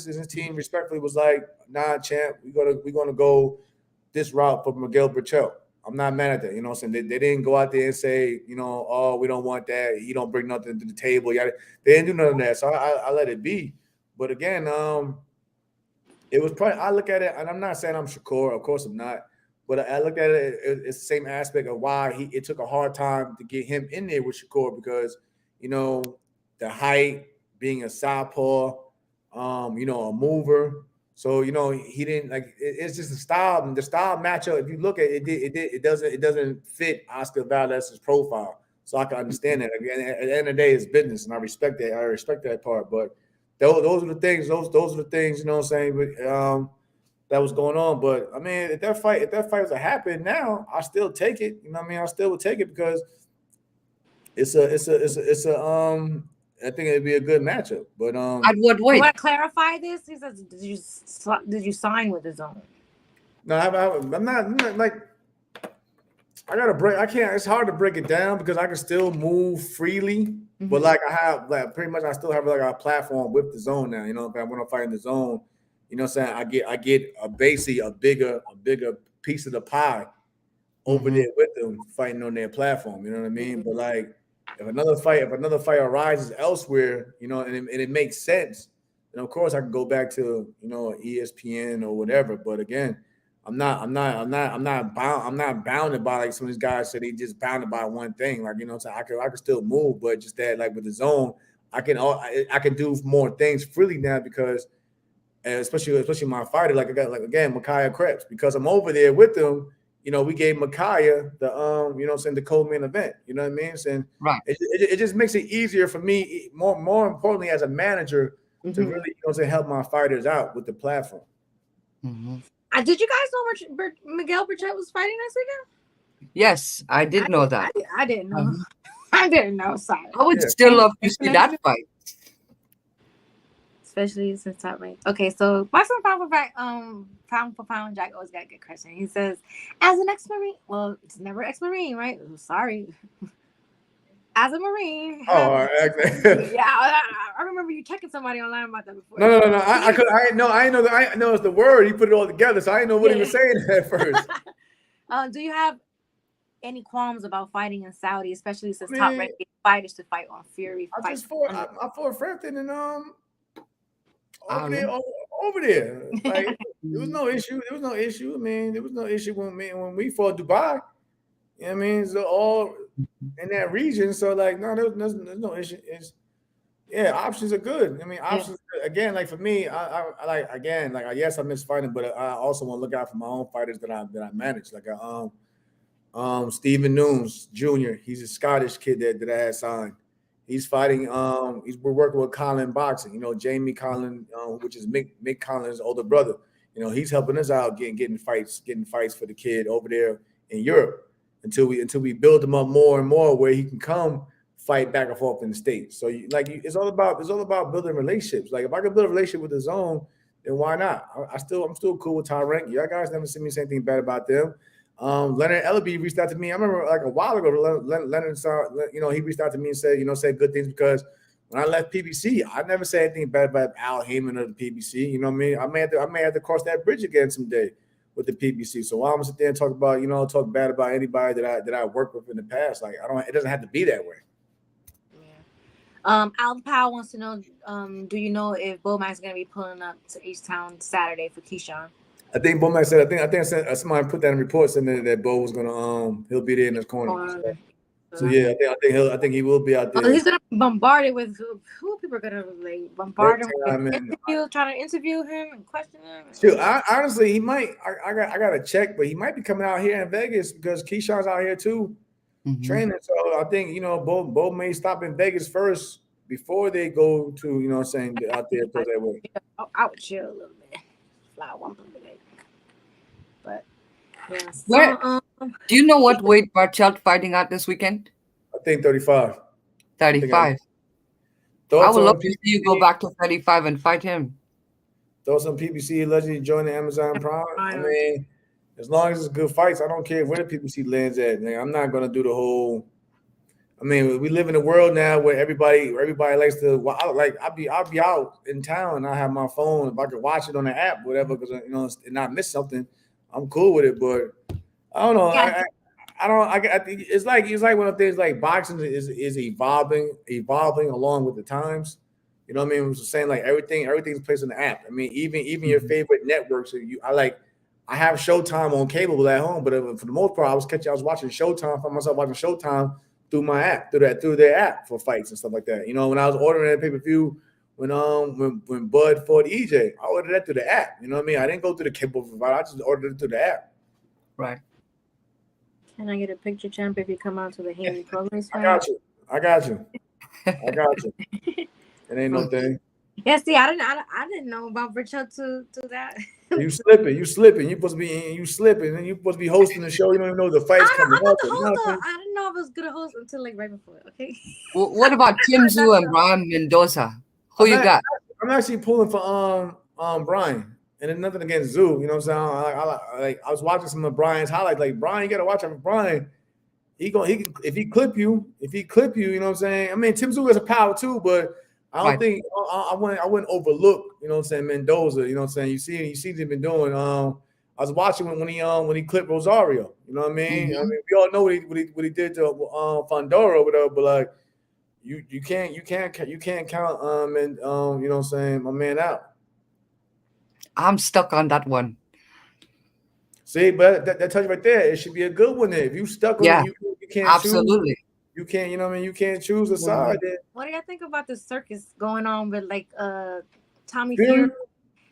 Speaker 2: and his team respectfully was like, nah, champ, we're gonna go this route for Miguel Berchelt. I'm not mad at that. You know what I'm saying? They didn't go out there and say, oh, we don't want that. You don't bring nothing to the table. They didn't do none of that. So I let it be. But again, it was probably, I look at it, and I'm not saying I'm Shakur. Of course I'm not. But I look at it, it's the same aspect of why it took a hard time to get him in there with Shakur because, the height, being a southpaw, a mover. So he didn't like. It's just the style matchup. If you look at it, it doesn't fit Oscar Valdez's profile. So I can understand that. Again, at the end of the day, it's business, and I respect that. I respect that part. But those are the things. Those are the things. You know what I'm saying? But that was going on. But I mean, if that fight was to happen now, I still take it. You know what I mean? I still would take it because it's a I think it'd be a good matchup. But
Speaker 4: At what weight?
Speaker 3: You want to clarify this? He says, did you sign with the zone?
Speaker 2: No, I'm not like. I gotta break. I can't. It's hard to break it down because I can still move freely, but like I have, like pretty much, I still have like a platform with the zone now. You know, if I want to fight in the zone, you know what I'm saying? I get basically a bigger piece of the pie over there with them fighting on their platform. You know what I mean? But like, if another fight arises elsewhere, you know, and it makes sense, then of course I can go back to ESPN or whatever. But again, I'm not bounded by like some of these guys said they just bounded by one thing. Like, you know what I'm saying? I can still move, but just that like with the zone, I can do more things freely now because especially my fighter, like I got like again, Micaiah Krebs, because I'm over there with them. You know, we gave Micaiah the you know what I'm saying, the co-main event. You know what I mean? Saying
Speaker 4: right.
Speaker 2: It just makes it easier for me, more importantly as a manager, to really, you know what I'm saying, help my fighters out with the platform.
Speaker 3: Did you guys know Miguel Burchett was fighting this weekend?
Speaker 4: Yes, I did know that.
Speaker 3: I didn't know. I didn't know. Sorry.
Speaker 4: I would still love to see that fight.
Speaker 3: Especially since Top Rank. Okay, so my son pound for pound, Jack always got a good question. He says, as an ex-Marine, well, it's never ex-Marine, right? Sorry. As a Marine.
Speaker 2: Yeah,
Speaker 3: I remember you checking somebody online about that before.
Speaker 2: No. I know it's the word. He put it all together, so I didn't know what he was saying at first.
Speaker 3: Do you have any qualms about fighting in Saudi, especially since top ranked fighters to fight on Fury?
Speaker 2: I fought Frampton and over there. Like there was no issue. There was no issue. I mean, there was no issue when we fought Dubai. You know what I mean? So all in that region. So like, no, there's no issue. Options are good. I mean, options again, like for me, I like again, like yes, I miss fighting, but I also want to look out for my own fighters that I manage. Like Stephen Nunes Jr. He's a Scottish kid that I had signed. He's fighting. We're working with Colin Boxing. You know, Jamie Collin, which is Mick Collins' older brother. You know, he's helping us out getting fights for the kid over there in Europe until we build him up more and more where he can come fight back and forth in the States. So it's all about building relationships. Like if I can build a relationship with the zone, then why not? I'm still cool with Ty Rank. You guys never seen me say anything bad about them. Leonard Ellaby reached out to me. I remember like a while ago, Leonard saw, he reached out to me and said good things, because when I left PBC, I never said anything bad about Al Heyman or the PBC. You know what I mean? I may have to cross that bridge again someday with the PBC. So why I'm gonna sit there and talk bad about anybody that I worked with in the past? Like it doesn't have to be that way.
Speaker 3: Yeah. Al Powell wants to know, do you know if Bomac's gonna be pulling up to H-Town Saturday for Keyshawn?
Speaker 2: I think Bomac said. I think somebody put that in reports saying that Bo was gonna he'll be there in his corner. So yeah, I think he will be out there.
Speaker 3: He's gonna bombard it with who people are gonna like bombard him with trying to interview him and question him.
Speaker 2: Dude, honestly, he might. I got to check, but he might be coming out here in Vegas because Keyshawn's out here too, training. So I think Bo may stop in Vegas first before they go to saying out there that way.
Speaker 3: I would chill a little bit, fly one day. But yes.
Speaker 4: Do you know what weight Burchett fighting at this weekend?
Speaker 2: I think 35.
Speaker 4: 35. I would love to see you go back to 35 and fight him.
Speaker 2: Thoughts on PBC allegedly joining Amazon Prime? I mean, as long as it's good fights, I don't care where the PBC lands at. Like, I'm not gonna do the whole. I mean, we live in a world now where everybody likes to. Like I'll be out in town and I have my phone. If I could watch it on the app, whatever, because and not miss something, I'm cool with it. But I don't know. Yeah. I think it's like one of the things, like boxing is evolving along with the times. You know what I mean? I'm just saying, like everything's placed on the app. I mean, even your favorite networks. I have Showtime on cable at home, but for the most part, I was watching Showtime. I found myself watching Showtime through my app, through their app for fights and stuff like that. When I was ordering a pay-per-view when Bud fought EJ. I ordered that through the app. You know what I mean? I didn't go through the cable provider. I just ordered it through the app.
Speaker 4: Right.
Speaker 3: Can I get a picture, champ, if you come out to the Haney Progress?
Speaker 2: I got you. It ain't no thing.
Speaker 3: Yeah, see, I didn't know about Richard to that.
Speaker 2: You slipping. You supposed to be and you supposed to be hosting the show. You don't even know the fight's coming up.
Speaker 3: I didn't know I was gonna host until like right before. Okay.
Speaker 4: What about Tszyu and Bryan Mendoza? Who you got?
Speaker 2: I'm actually pulling for Bryan, and then nothing against Tszyu. You know what I'm saying? I was watching some of Bryan's highlights. Like Bryan, you gotta watch out for Bryan. He if he clip you, you know what I'm saying? I mean, Tszyu has a power too, but I don't think I wouldn't overlook, you know what I'm saying, Mendoza, you know what I'm saying? You see what he's been doing. I was watching when he clipped Rosario, you know what I mean?
Speaker 4: Mm-hmm.
Speaker 2: I mean, we all know what he did to Fondora or whatever, but like you can't count and you know what I'm saying, my man out.
Speaker 4: I'm stuck on that one.
Speaker 2: See, but that tells you right there, it should be a good one there. If you stuck on it, you can't
Speaker 4: absolutely.
Speaker 2: You can't, you know what I mean? You can't choose a side there.
Speaker 3: What do you think about the circus going on with like Tommy
Speaker 2: Fury?
Speaker 3: Fury?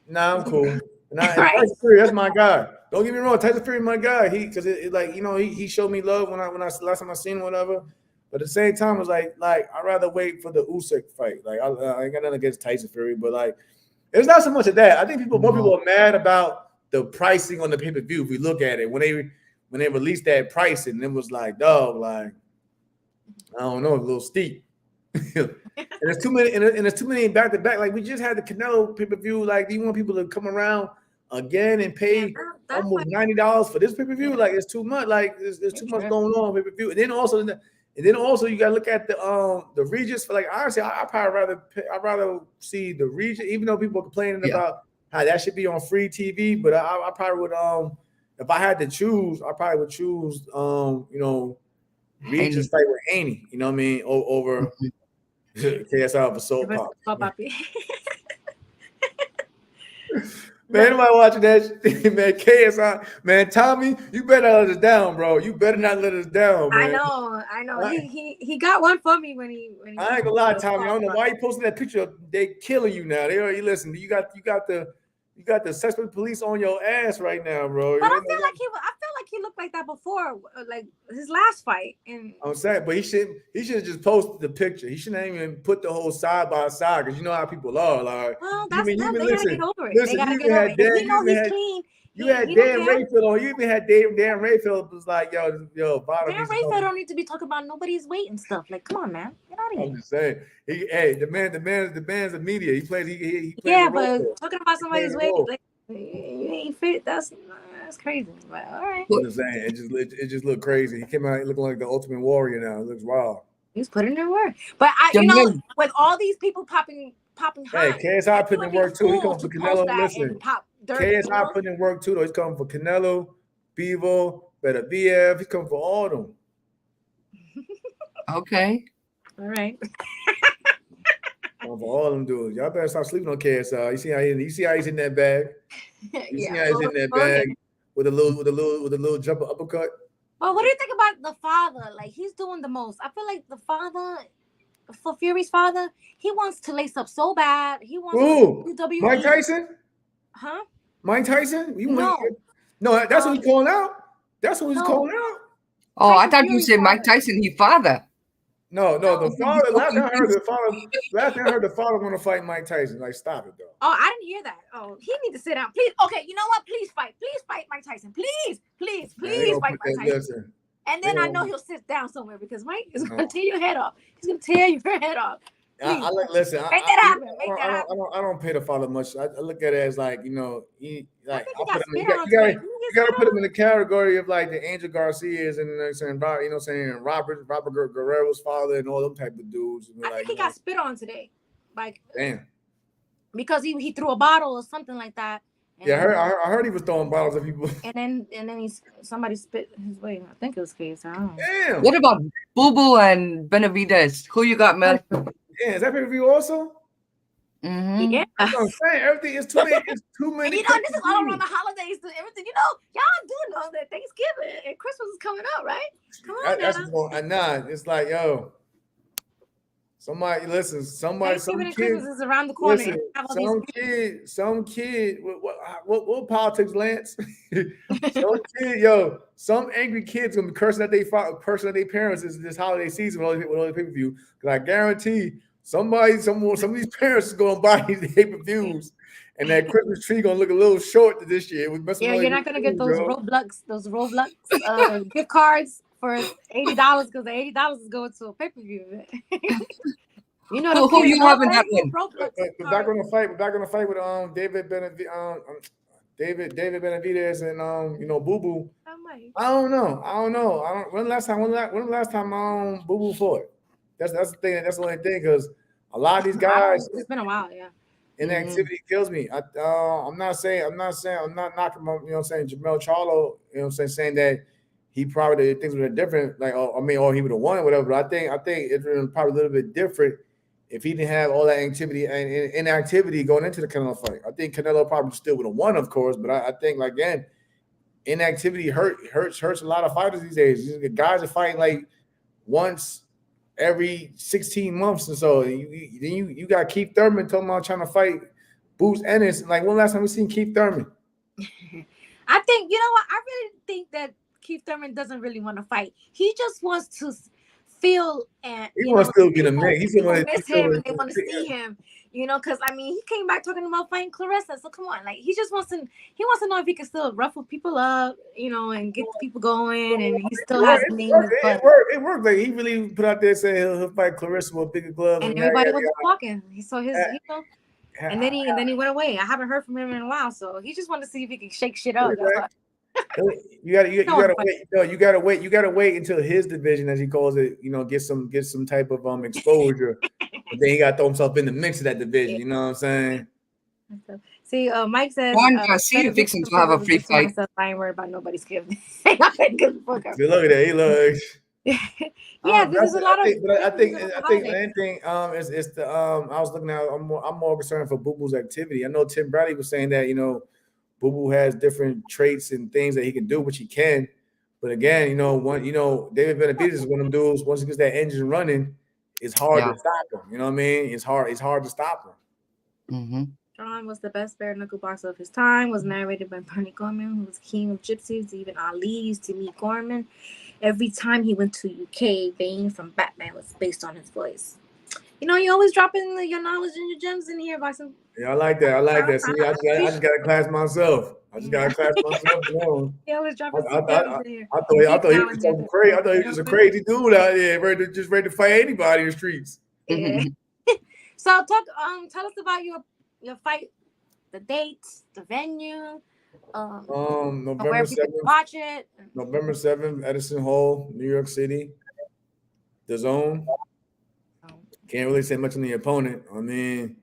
Speaker 2: Nah, I'm cool. Nah,
Speaker 3: Right.
Speaker 2: Tyson Fury, that's my guy. Don't get me wrong, Tyson Fury, my guy. He showed me love when I last time I seen him, whatever. But at the same time, it was like I'd rather wait for the Usyk fight. Like I ain't got nothing against Tyson Fury, but like it's not so much of that. I think more people are mad about the pricing on the pay-per-view. If we look at it, when they released that pricing, it was like, dog, like I don't know, a little steep. And there's too many, and there's too many back to back. Like we just had the Canelo pay-per-view. Like, do you want people to come around again and pay almost $90 for this pay-per-view? Like it's too much. Like there's too much going on pay-per-view. And then also you gotta look at the regions for like honestly, I'd rather see the region, even though people are complaining about how that should be on free TV, but I probably would if I had to choose, I probably would choose you know, regions fight with Haney, you know what I mean, over KSI for Soul Pop. Man, anybody watching that shit, man? KSI, man, Tommy, you better not let us down, bro. You better not let us down, man.
Speaker 3: I know. He got one for me when he
Speaker 2: I ain't gonna lie, Tommy. I don't know why you posting that picture. They killing you now. They already listen. You got the suspect police on your ass right now, bro.
Speaker 3: But I feel like he looked like that before, like his last fight. And
Speaker 2: I'm saying, but he should have just posted the picture. He shouldn't even put the whole side by side because you know how people are. Like,
Speaker 3: well, that's them. They gotta get over it.
Speaker 2: Listen,
Speaker 3: they gotta get over it. If he knows he's clean.
Speaker 2: You had Dan Rayfield on. You even had Dan Rayfield was like, yo,
Speaker 3: Dan Rayfield don't need to be talking about nobody's weight and stuff. Like, come on, man, get out of here.
Speaker 2: I'm just saying, the man's a media. He plays. He
Speaker 3: yeah, but talking about somebody's weight, like you ain't fit. That's crazy. But all right.
Speaker 2: I'm just saying, it just looked crazy. He came out looking like the Ultimate Warrior now. It looks wild.
Speaker 3: He's putting in work, but with all these people popping high.
Speaker 2: Hey, KSI putting in work too. He coming for Canelo. Listen, KSI putting in work too. Though he's coming for Canelo, Bevo, Beterbiev. He's coming for all of them.
Speaker 4: Okay.
Speaker 3: All right.
Speaker 2: For all of them dudes, y'all better stop sleeping on KSI. You see how he's in that bag. You see how he's in that bag with a little jumper uppercut.
Speaker 3: Well, what do you think about the father? Like he's doing the most. I feel like the father, for Fury's father, he wants to lace up so bad. He wants to WWE.
Speaker 2: Mike Tyson?
Speaker 3: Huh?
Speaker 2: Mike Tyson?
Speaker 3: No,
Speaker 2: that's what he's calling out. That's what he's calling out.
Speaker 4: Oh, I thought you said Mike Tyson, his father.
Speaker 2: No, the father. Last time I heard the father want to fight Mike Tyson. Like, stop it, though.
Speaker 3: Oh, I didn't hear that. Oh, he need to sit down, please. Okay, you know what? Please fight Mike Tyson. Please fight Mike Tyson. Listen, and then I know he'll sit down somewhere because Mike is going to tear your head off. He's going to tear your head off.
Speaker 2: Listen.
Speaker 3: Make that happen.
Speaker 2: I don't pay the father much. I look at it as like, you know, you got to put him in the category of like the Angel Garcias and Robert Guerrero's father and all them type of dudes.
Speaker 3: I think he got spit on today, like
Speaker 2: damn,
Speaker 3: because he threw a bottle or something like that.
Speaker 2: Yeah, I heard he was throwing bottles at people.
Speaker 3: And then somebody spit his way. I think it was KSI. I don't know.
Speaker 2: Damn.
Speaker 4: What about Boo Boo and Benavidez? Who you got, Mel?
Speaker 2: Yeah, is that pay-per-view also?
Speaker 4: Mm-hmm.
Speaker 3: Yeah.
Speaker 2: That's what I'm saying. Everything is too many. It's too many.
Speaker 3: And you know, this is all around the holidays and everything. You know, y'all do know that Thanksgiving and Christmas is coming up, right? Come on,
Speaker 2: It's like, yo. Somebody listen. Somebody, some
Speaker 3: Thanksgiving and
Speaker 2: kid.
Speaker 3: Christmas is around the corner.
Speaker 2: Listen, some kid. What politics, Lance? Some kid, some angry kids gonna be cursing at their parents this holiday season with all the pay-per-view. Because I guarantee some of these parents is gonna buy these pay-per-views, and that Christmas tree gonna look a little short this year.
Speaker 3: Yeah, you're not gonna get those Roblox gift cards for $80 because the $80 is going to a pay-per-view. You know,
Speaker 4: who you have in that one?
Speaker 2: We're back on the fight with David Benavidez and Boo Boo. I don't know. When the last time Boo Boo fought? That's the thing. That's the only thing, because a lot of these guys.
Speaker 3: It's been a while, yeah.
Speaker 2: Inactivity kills me. I'm not knocking, Jamel Charlo, saying that he probably things would have different, or he would have won or whatever. But I think it's probably a little bit different if he didn't have all that activity and inactivity going into the Canelo fight. I think Canelo probably still would have won, of course, but I think, again, inactivity hurts a lot of fighters these days. These guys are fighting like once every 16 months or so. You got Keith Thurman talking about trying to fight Boots Ennis. Like, when last time we seen Keith Thurman?
Speaker 3: I think, you know what? I really think that Keith Thurman doesn't really want to fight. He just wants to feel and
Speaker 2: he wants to still get a man. He's
Speaker 3: want to miss him and they want to see him. Because he came back talking about fighting Clarissa. So come on, he just wants to know if he can still ruffle people up, and get people going, and he still has a name.
Speaker 2: It worked. Like, he really put out there saying he'll fight Clarissa with bigger gloves,
Speaker 3: and everybody was talking. So his, and then he went away. I haven't heard from him in a while, so he just wanted to see if he could shake shit up.
Speaker 2: You gotta wait until his division, as he calls it, get some type of exposure. But then he got to throw himself in the mix of that division. You know what I'm saying?
Speaker 3: See, Mike said,
Speaker 4: see you fixing to have a free fight.
Speaker 3: I ain't worried about nobody's gift. Look at
Speaker 2: that. He looks.
Speaker 3: Yeah, there's a lot of.
Speaker 2: But I think anything it's the I was looking at. I'm more concerned for Boo Boo's activity. I know Tim Bradley was saying that Boo Boo has different traits and things that he can do, which he can. But again, David Benavidez is one of them dudes. Once he gets that engine running, it's hard to stop him. You know what I mean? It's hard to stop him.
Speaker 4: Mm-hmm.
Speaker 3: John was the best bare knuckle boxer of his time. Was narrated by Bernie Gorman, who was king of gypsies. Even Ali used to meet Gorman. Every time he went to UK, Vane from Batman was based on his voice. You always dropping your knowledge and your gems in here, Bison.
Speaker 2: Yeah, I like that. See, I just got to class myself.
Speaker 3: He always dropping some gems in here.
Speaker 2: I thought he was something crazy. I thought he was just a crazy dude out there, ready to fight anybody in the streets.
Speaker 3: Yeah. So tell us about your fight, the dates, the venue.
Speaker 2: November
Speaker 3: where people
Speaker 2: 7th.
Speaker 3: Watch it.
Speaker 2: November 7th, Edison Hall, New York City. The Zone. Can't really say much on the opponent. I mean,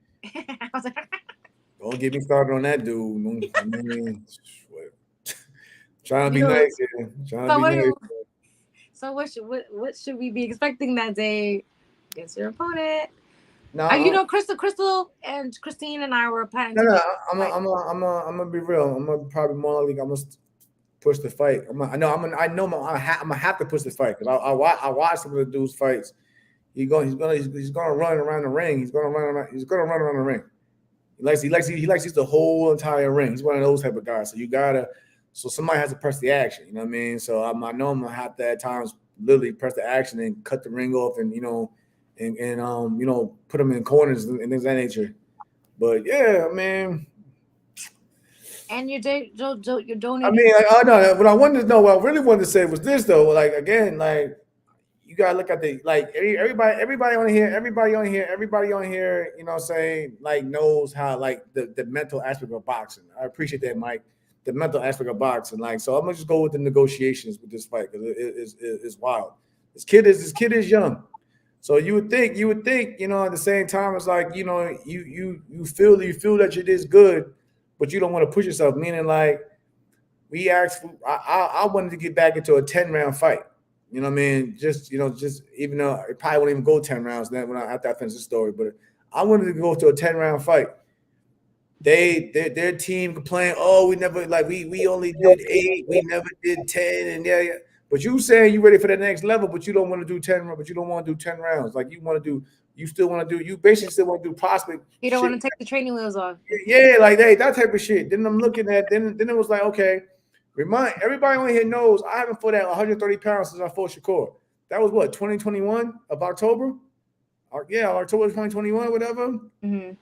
Speaker 2: don't get me started on that dude. I mean, trying to be nice here.
Speaker 3: So what should we be expecting that day against your opponent?
Speaker 2: No,
Speaker 3: Crystal and Christine and I were planning.
Speaker 2: No, I'm gonna be real. I'm gonna probably more like I'm gonna push the fight. I'm gonna have to push the fight because I watch some of the dudes' fights. He's gonna run around the ring. He's gonna run around the ring. He likes the whole entire ring. He's one of those type of guys. So somebody has to press the action. You know what I mean? So I know I'm gonna have to at times literally press the action and cut the ring off and put them in corners and things of that nature. But yeah, I mean.
Speaker 3: And you're donating.
Speaker 2: I mean, no. What I really wanted to say was this though. Like again, like. You gotta look at everybody on here, saying like knows how like the mental aspect of boxing. I appreciate that, Mike. The mental aspect of boxing. Like, so I'm gonna just go with the negotiations with this fight because it's wild. This kid is young. So you would think, at the same time, it's like, you feel that you're this good, but you don't want to push yourself. Meaning like I wanted to get back into a 10-round fight. You know what I mean? Just even though it probably won't even go 10 rounds then after I finish the story, but I wanted to go to a 10-round fight. Their team complained, we never we only did 8, we never did 10, and yeah. But you saying you ready for the next level, but you don't want to do 10, but you don't want to do 10 rounds. Like you still want to do, you basically still want to do prospect.
Speaker 3: You don't want to take the training wheels off.
Speaker 2: Yeah, like that type of shit. Then I'm looking at, then it was like, okay, remind everybody on here knows I haven't fought at 130 pounds since I fought Shakur. That was what, 2021 of October? October 2021, whatever.
Speaker 3: Mm-hmm.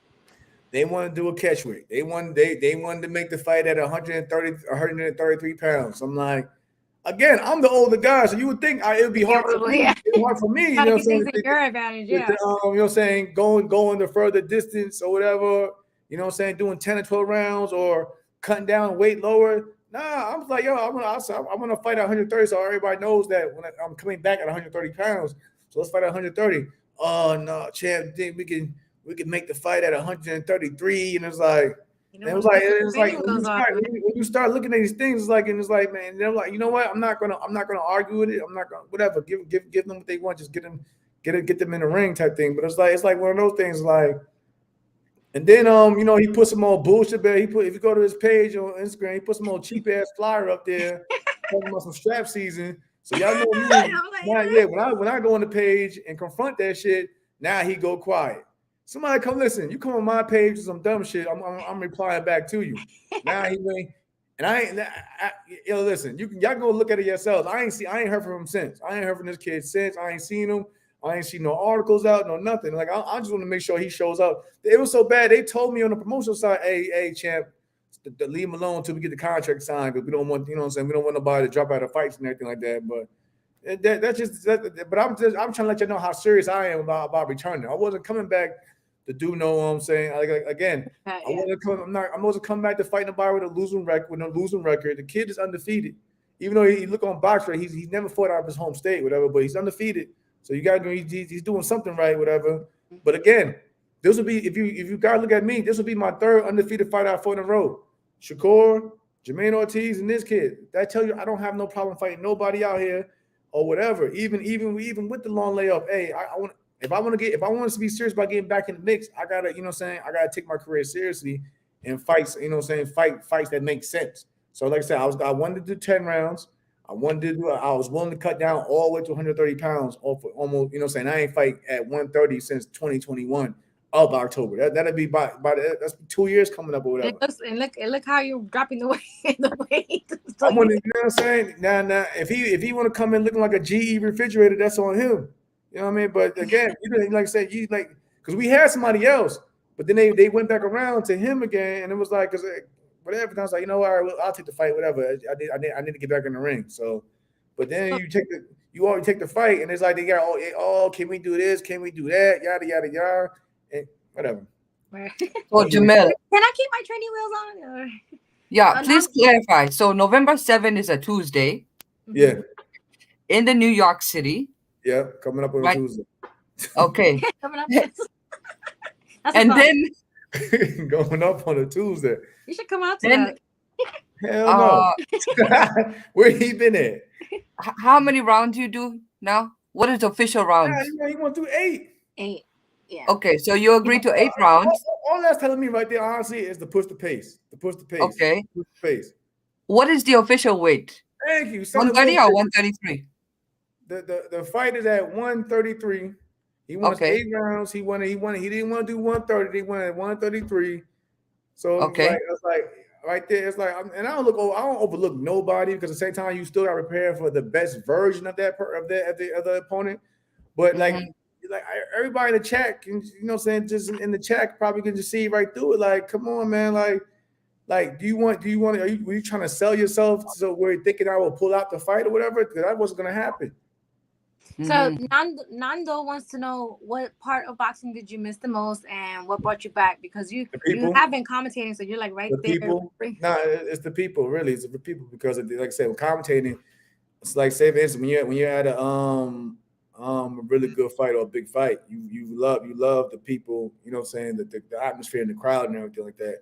Speaker 2: They wanted to do a catch weight. They wanted to make the fight at 133 pounds. I'm like, again, I'm the older guy, so you would think it would be hard for me.
Speaker 3: Yeah.
Speaker 2: It's hard for me, you know what I'm saying?
Speaker 3: Your advantage, yeah.
Speaker 2: You know what I'm saying? Going the further distance or whatever, you know what I'm saying? Doing 10 or 12 rounds or cutting down weight lower. Nah, I'm like, yo, I'm gonna fight at 130, so everybody knows that when I'm coming back at 130 pounds. So let's fight at 130. Oh no, champ, think we can make the fight at 133, and it's like. It was like when you start looking at these things, it's like man, they're like, you know what? I'm not gonna argue with it. I'm not gonna whatever. Give them what they want. Just get them in the ring type thing. But it's like one of those things. Like, and then he put some more bullshit there. If you go to his page on Instagram, he put some more cheap ass flyer up there talking about some strap season. So y'all know me. Now, when I go on the page and confront that shit, now he go quiet. Somebody come listen. You come on my page with some dumb shit. I'm replying back to you. Now he went, and listen. Y'all go look at it yourselves. I ain't heard from him since. I ain't heard from this kid since. I ain't seen him. I ain't seen no articles out, no nothing. Like I just want to make sure he shows up. It was so bad. They told me on the promotional side, hey champ, leave him alone until we get the contract signed because we don't want, you know what I'm saying. We don't want nobody to drop out of fights and everything like that. But but I'm trying to let you know how serious I am about returning. I wasn't coming back. To do know what I'm saying. Again, I wasn't coming back to fight nobody with a losing record. The kid is undefeated. Even though he look on box rate, he's never fought out of his home state, whatever, but he's undefeated. So you gotta know he's doing something right, whatever. But again, this would be if you gotta look at me, this would be my third undefeated fight I fought in a row. Shakur, Jermaine Ortiz, and this kid. That tell you I don't have no problem fighting nobody out here or whatever. Even with the long layoff. Hey, If I want to be serious about getting back in the mix, I gotta, you know what I'm saying, I gotta take my career seriously and fight, you know what I'm saying, fights that make sense. So like I said, I wanted to do 10 rounds. I was willing to cut down all the way to 130 pounds off almost, you know what I'm saying. I ain't fight at 130 since 2021 of October. That'll be by that's 2 years coming up or whatever.
Speaker 3: Look how you're dropping the weight.
Speaker 2: I want to, you know what I'm saying? Now if he want to come in looking like a GE refrigerator, that's on him. You know what I mean? But again, like I said, because we had somebody else, but then they went back around to him again, and it was like, because whatever. And I was like, you know what? All right, I'll take the fight, whatever. I need to get back in the ring. So, but then you already take the fight, and it's like they got can we do this? Can we do that? Yada yada yada, and whatever.
Speaker 4: So Jamel,
Speaker 3: can I keep my training wheels on? Or?
Speaker 4: Yeah, please clarify. So November 7 is a Tuesday.
Speaker 2: Yeah.
Speaker 4: In the New York City.
Speaker 2: Yeah, coming up on a Tuesday.
Speaker 4: Okay.
Speaker 3: Coming up.
Speaker 4: And then
Speaker 2: going up on a Tuesday.
Speaker 3: You should come out to that.
Speaker 2: Hell no. Where he been at?
Speaker 4: How many rounds you do now? What is the official rounds?
Speaker 2: Yeah, you want to do 8.
Speaker 3: 8. Yeah.
Speaker 4: Okay, so you agree to 8 rounds.
Speaker 2: All that's telling me right there, honestly, is to push the pace.
Speaker 4: Okay.
Speaker 2: Push the pace.
Speaker 4: What is the official weight?
Speaker 2: Thank you.
Speaker 4: 130 or 133?
Speaker 2: The fight is at 133. He wants 8 rounds. He didn't want to do 130. He wanted 133. So it's like right there. It's like, and I don't overlook nobody because at the same time you still got to prepare for the best version of the other opponent. But like everybody in the chat, you know what I'm saying, just in the chat probably can just see right through it. Like, come on, man, Like, were you trying to sell yourself so we're thinking I will pull out the fight or whatever? Because that wasn't gonna happen.
Speaker 3: So Nando wants to know what part of boxing did you miss the most and what brought you back? Because you have been commentating, so you're like right there.
Speaker 2: It's the people, really. It's the people because like I said, with commentating, it's like say for instance, when you're at a really good fight or a big fight, you love the people, you know what I'm saying, the atmosphere in the crowd and everything like that.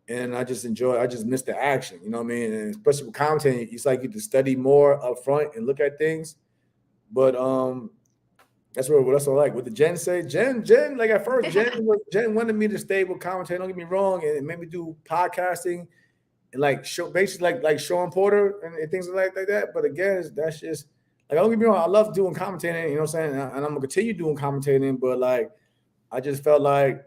Speaker 2: And I just miss the action, you know what I mean? And especially with commentating, it's like you have to study more up front and look at things. But that's what I like. What did Jen say? Jen, like at first, Jen wanted me to stay with commentating, don't get me wrong, and maybe do podcasting and like show basically like Sean Porter and things like that. But again, that's just like don't get me wrong, I love doing commentating, you know what I'm saying? And I'm gonna continue doing commentating, but like I just felt like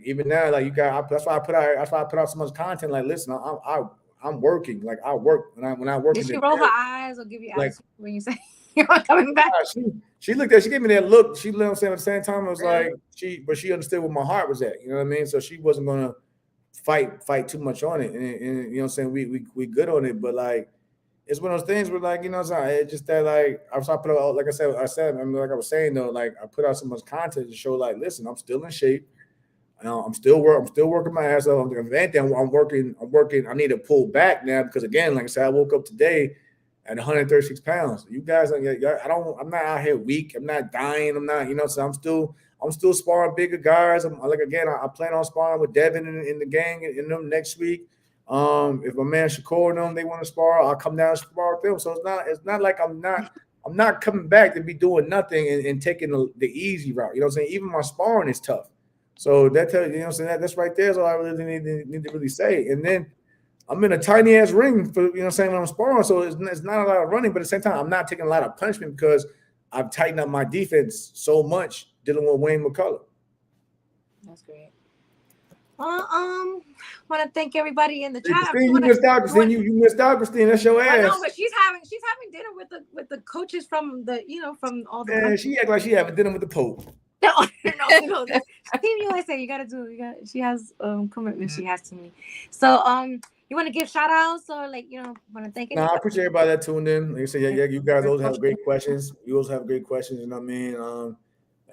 Speaker 2: even now, like that's why I put out so much content. Like, listen, I'm working. Like I work when I work.
Speaker 3: Did she roll her eyes or give you
Speaker 2: like,
Speaker 3: attitude when you say you're not coming back?
Speaker 2: She looked at, she gave me that look. She, you know what I'm saying, at the same time, it was like but she understood where my heart was at. You know what I mean? So she wasn't gonna fight too much on it. And you know what I'm saying, we good on it, but like it's one of those things where like, you know, it's just that like I put out, like I said, I mean, like I was saying though, like I put out so much content to show like, listen, I'm still in shape. I'm still working my ass off. If anything, I'm working. I need to pull back now because again, like I said, I woke up today at 136 pounds. You guys, I'm not out here weak. I'm not dying. I'm not, you know, so I'm still sparring bigger guys. I'm like, again, I plan on sparring with Devin in the gang in them next week. If my man Shakur and them, they want to spar, I'll come down and spar with them. So it's not like I'm not coming back to be doing nothing and taking the easy route. You know what I'm saying? Even my sparring is tough. So that tells you, know what I'm saying, that's right there is all I really need to really say. And then I'm in a tiny ass ring for, you know what I'm saying, when I'm sparring. So it's not a lot of running, but at the same time, I'm not taking a lot of punishment because I've tightened up my defense so much dealing with Wayne McCullough.
Speaker 3: That's great. Well, want to thank everybody in the chat.
Speaker 2: Christine, you missed out, Christine. You missed out, Christine. That's your ass.
Speaker 3: I know, but she's having dinner with the coaches from from all the.
Speaker 2: Man, she act like she having dinner with the Pope.
Speaker 3: No. Team USA, she has commitment she has to me. So you want to give shout outs or like, you know, want to thank
Speaker 2: I appreciate everybody that tuned in. Like I said, yeah, you guys always have great questions. You always have great questions, you know what I mean?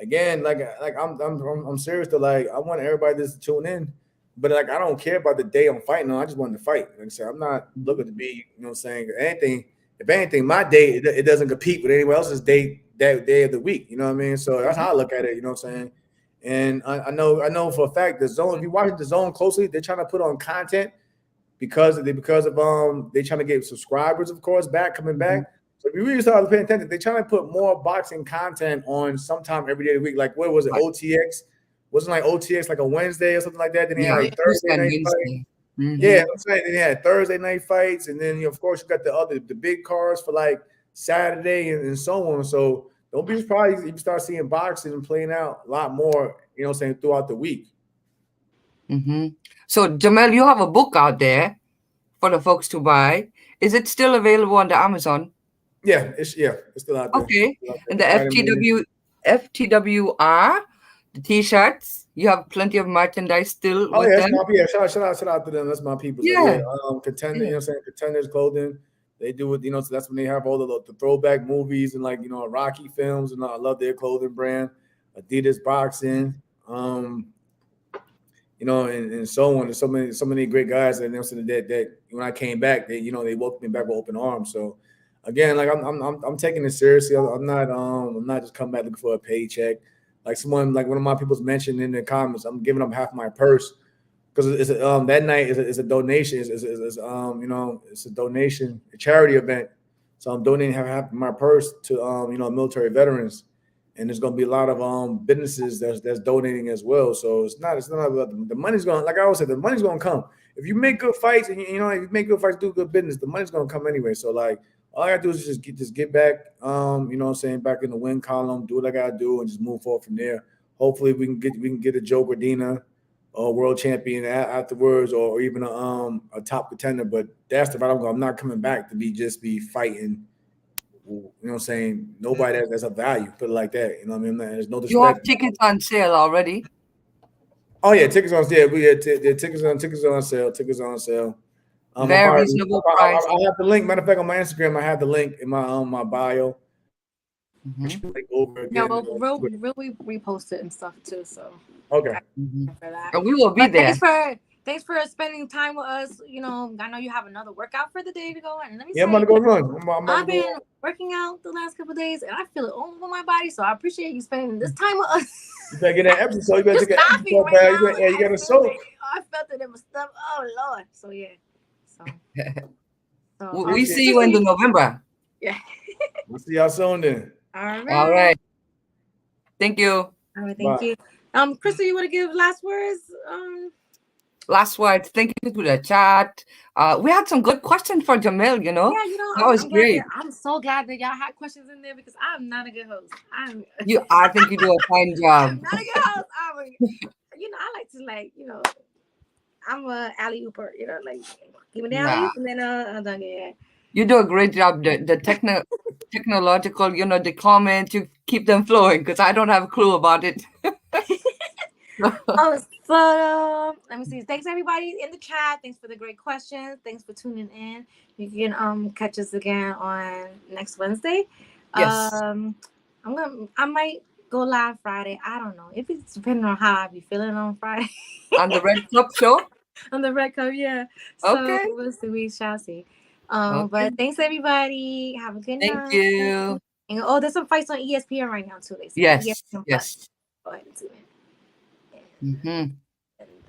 Speaker 2: Again, like I'm serious to like I want everybody to tune in, but like I don't care about the day I'm fighting on. I just wanted to fight. Like I said, I'm not looking to be, you know what I'm saying, if anything, my day it doesn't compete with anyone else's day. That day of the week, you know what I mean? So that's how I look at it, you know what I'm saying? And I know for a fact the zone, if you watch the zone closely, they're trying to put on content because of they trying to get subscribers, of course, coming back. So if you really start paying attention, they're trying to put more boxing content on sometime every day of the week. Like what was it, OTX? Wasn't like OTX like a Wednesday or something like that? Then they had like Thursday night fights. Yeah, I'm saying they had Thursday night fights, and then of course you got the big cards for like Saturday and so on. So don't be surprised if you start seeing boxing and playing out a lot more, you know what I'm saying, throughout the week.
Speaker 4: So Jamel, you have a book out there for the folks to buy. Is it still available on the Amazon?
Speaker 2: Yeah, it's still out there.
Speaker 4: Okay. And the FTWR, the t-shirts, you have plenty of merchandise still with them.
Speaker 2: Shout out to them. That's my people.
Speaker 4: Yeah.
Speaker 2: So Contender, you know what I'm saying, Contenders clothing. They do it, you know, so that's when they have all the throwback movies and like, you know, Rocky films, and I love their clothing brand, Adidas boxing, you know, and so on. There's so many great guys that, you know, that when I came back, they, you know, they welcomed me back with open arms. So again, like I'm taking it seriously. I'm not just coming back looking for a paycheck. Like one of my people's mentioned in the comments, I'm giving up half my purse. Because it's that night is a donation. It's you know, it's a donation, a charity event. So I'm donating half my purse to you know, military veterans, and there's gonna be a lot of businesses that's donating as well. So it's not about the money's gonna, like I always said, the money's gonna come. If you make good fights and you know, if you make good fights, do good business, the money's gonna come anyway. So like all I gotta do is just get back, you know what I'm saying, back in the win column, do what I gotta do, and just move forward from there. Hopefully we can get a Joe Gardena world champion afterwards, or even a top contender. But that's the route I'm going. I'm not coming back to be fighting. You know what I'm saying? Nobody that's a value. Put it like that. You know what I mean? There's no disrespect.
Speaker 4: You have tickets on sale already.
Speaker 2: Oh yeah, tickets on sale. We had tickets on sale. Tickets on sale.
Speaker 4: Very reasonable price.
Speaker 2: I have the link. Matter of fact, on my Instagram, I have the link in my bio.
Speaker 3: Over again. Yeah, we'll repost it and stuff too. So
Speaker 2: okay.
Speaker 4: And we will be there.
Speaker 3: Thanks for spending time with us. You know, I know you have another workout for the day to go. And let me
Speaker 2: I'm gonna go run.
Speaker 3: I've been working out the last couple of days, and I feel it all over my body. So I appreciate you spending this time with us.
Speaker 2: You better get that episode. You better get that episode, right? You gotta soak.
Speaker 3: I felt it in my stomach. Oh Lord. So yeah. So
Speaker 4: we see you in November.
Speaker 3: Yeah.
Speaker 2: We'll see y'all soon then.
Speaker 4: All right. Thank you.
Speaker 3: All right, thank you. Crystal, you want to give last words?
Speaker 4: Last words. Thank you to the chat. We had some good questions for Jamel.
Speaker 3: Yeah,
Speaker 4: that was
Speaker 3: I'm glad
Speaker 4: great.
Speaker 3: I'm so glad that y'all had questions in there because I'm not a good host.
Speaker 4: I think you do a fine
Speaker 3: I'm
Speaker 4: job.
Speaker 3: not a good host. I like to I'm a alley ooper. Give me the alley
Speaker 4: Nah,
Speaker 3: oop and then I'm done. Yeah.
Speaker 4: you do a great job. The technological, the comments, you keep them flowing because I don't have a clue about it.
Speaker 3: Let me see. Thanks everybody in the chat. Thanks for the great questions. Thanks for tuning in. You can catch us again on next Wednesday.
Speaker 4: Yes.
Speaker 3: I might go live Friday. I don't know. If it's depending on how I be feeling on Friday.
Speaker 4: On the Red Club show?
Speaker 3: On the Red Cup, yeah.
Speaker 4: Okay.
Speaker 3: So we'll see. We shall see.
Speaker 4: Okay.
Speaker 3: But thanks everybody. Have a good
Speaker 4: Thank
Speaker 3: night.
Speaker 4: you.
Speaker 3: And, there's some fights on ESPN right now too. They said
Speaker 4: Yes.
Speaker 3: ESPN+.
Speaker 4: Yes.
Speaker 3: Go ahead and tune in.
Speaker 4: Mm-hmm.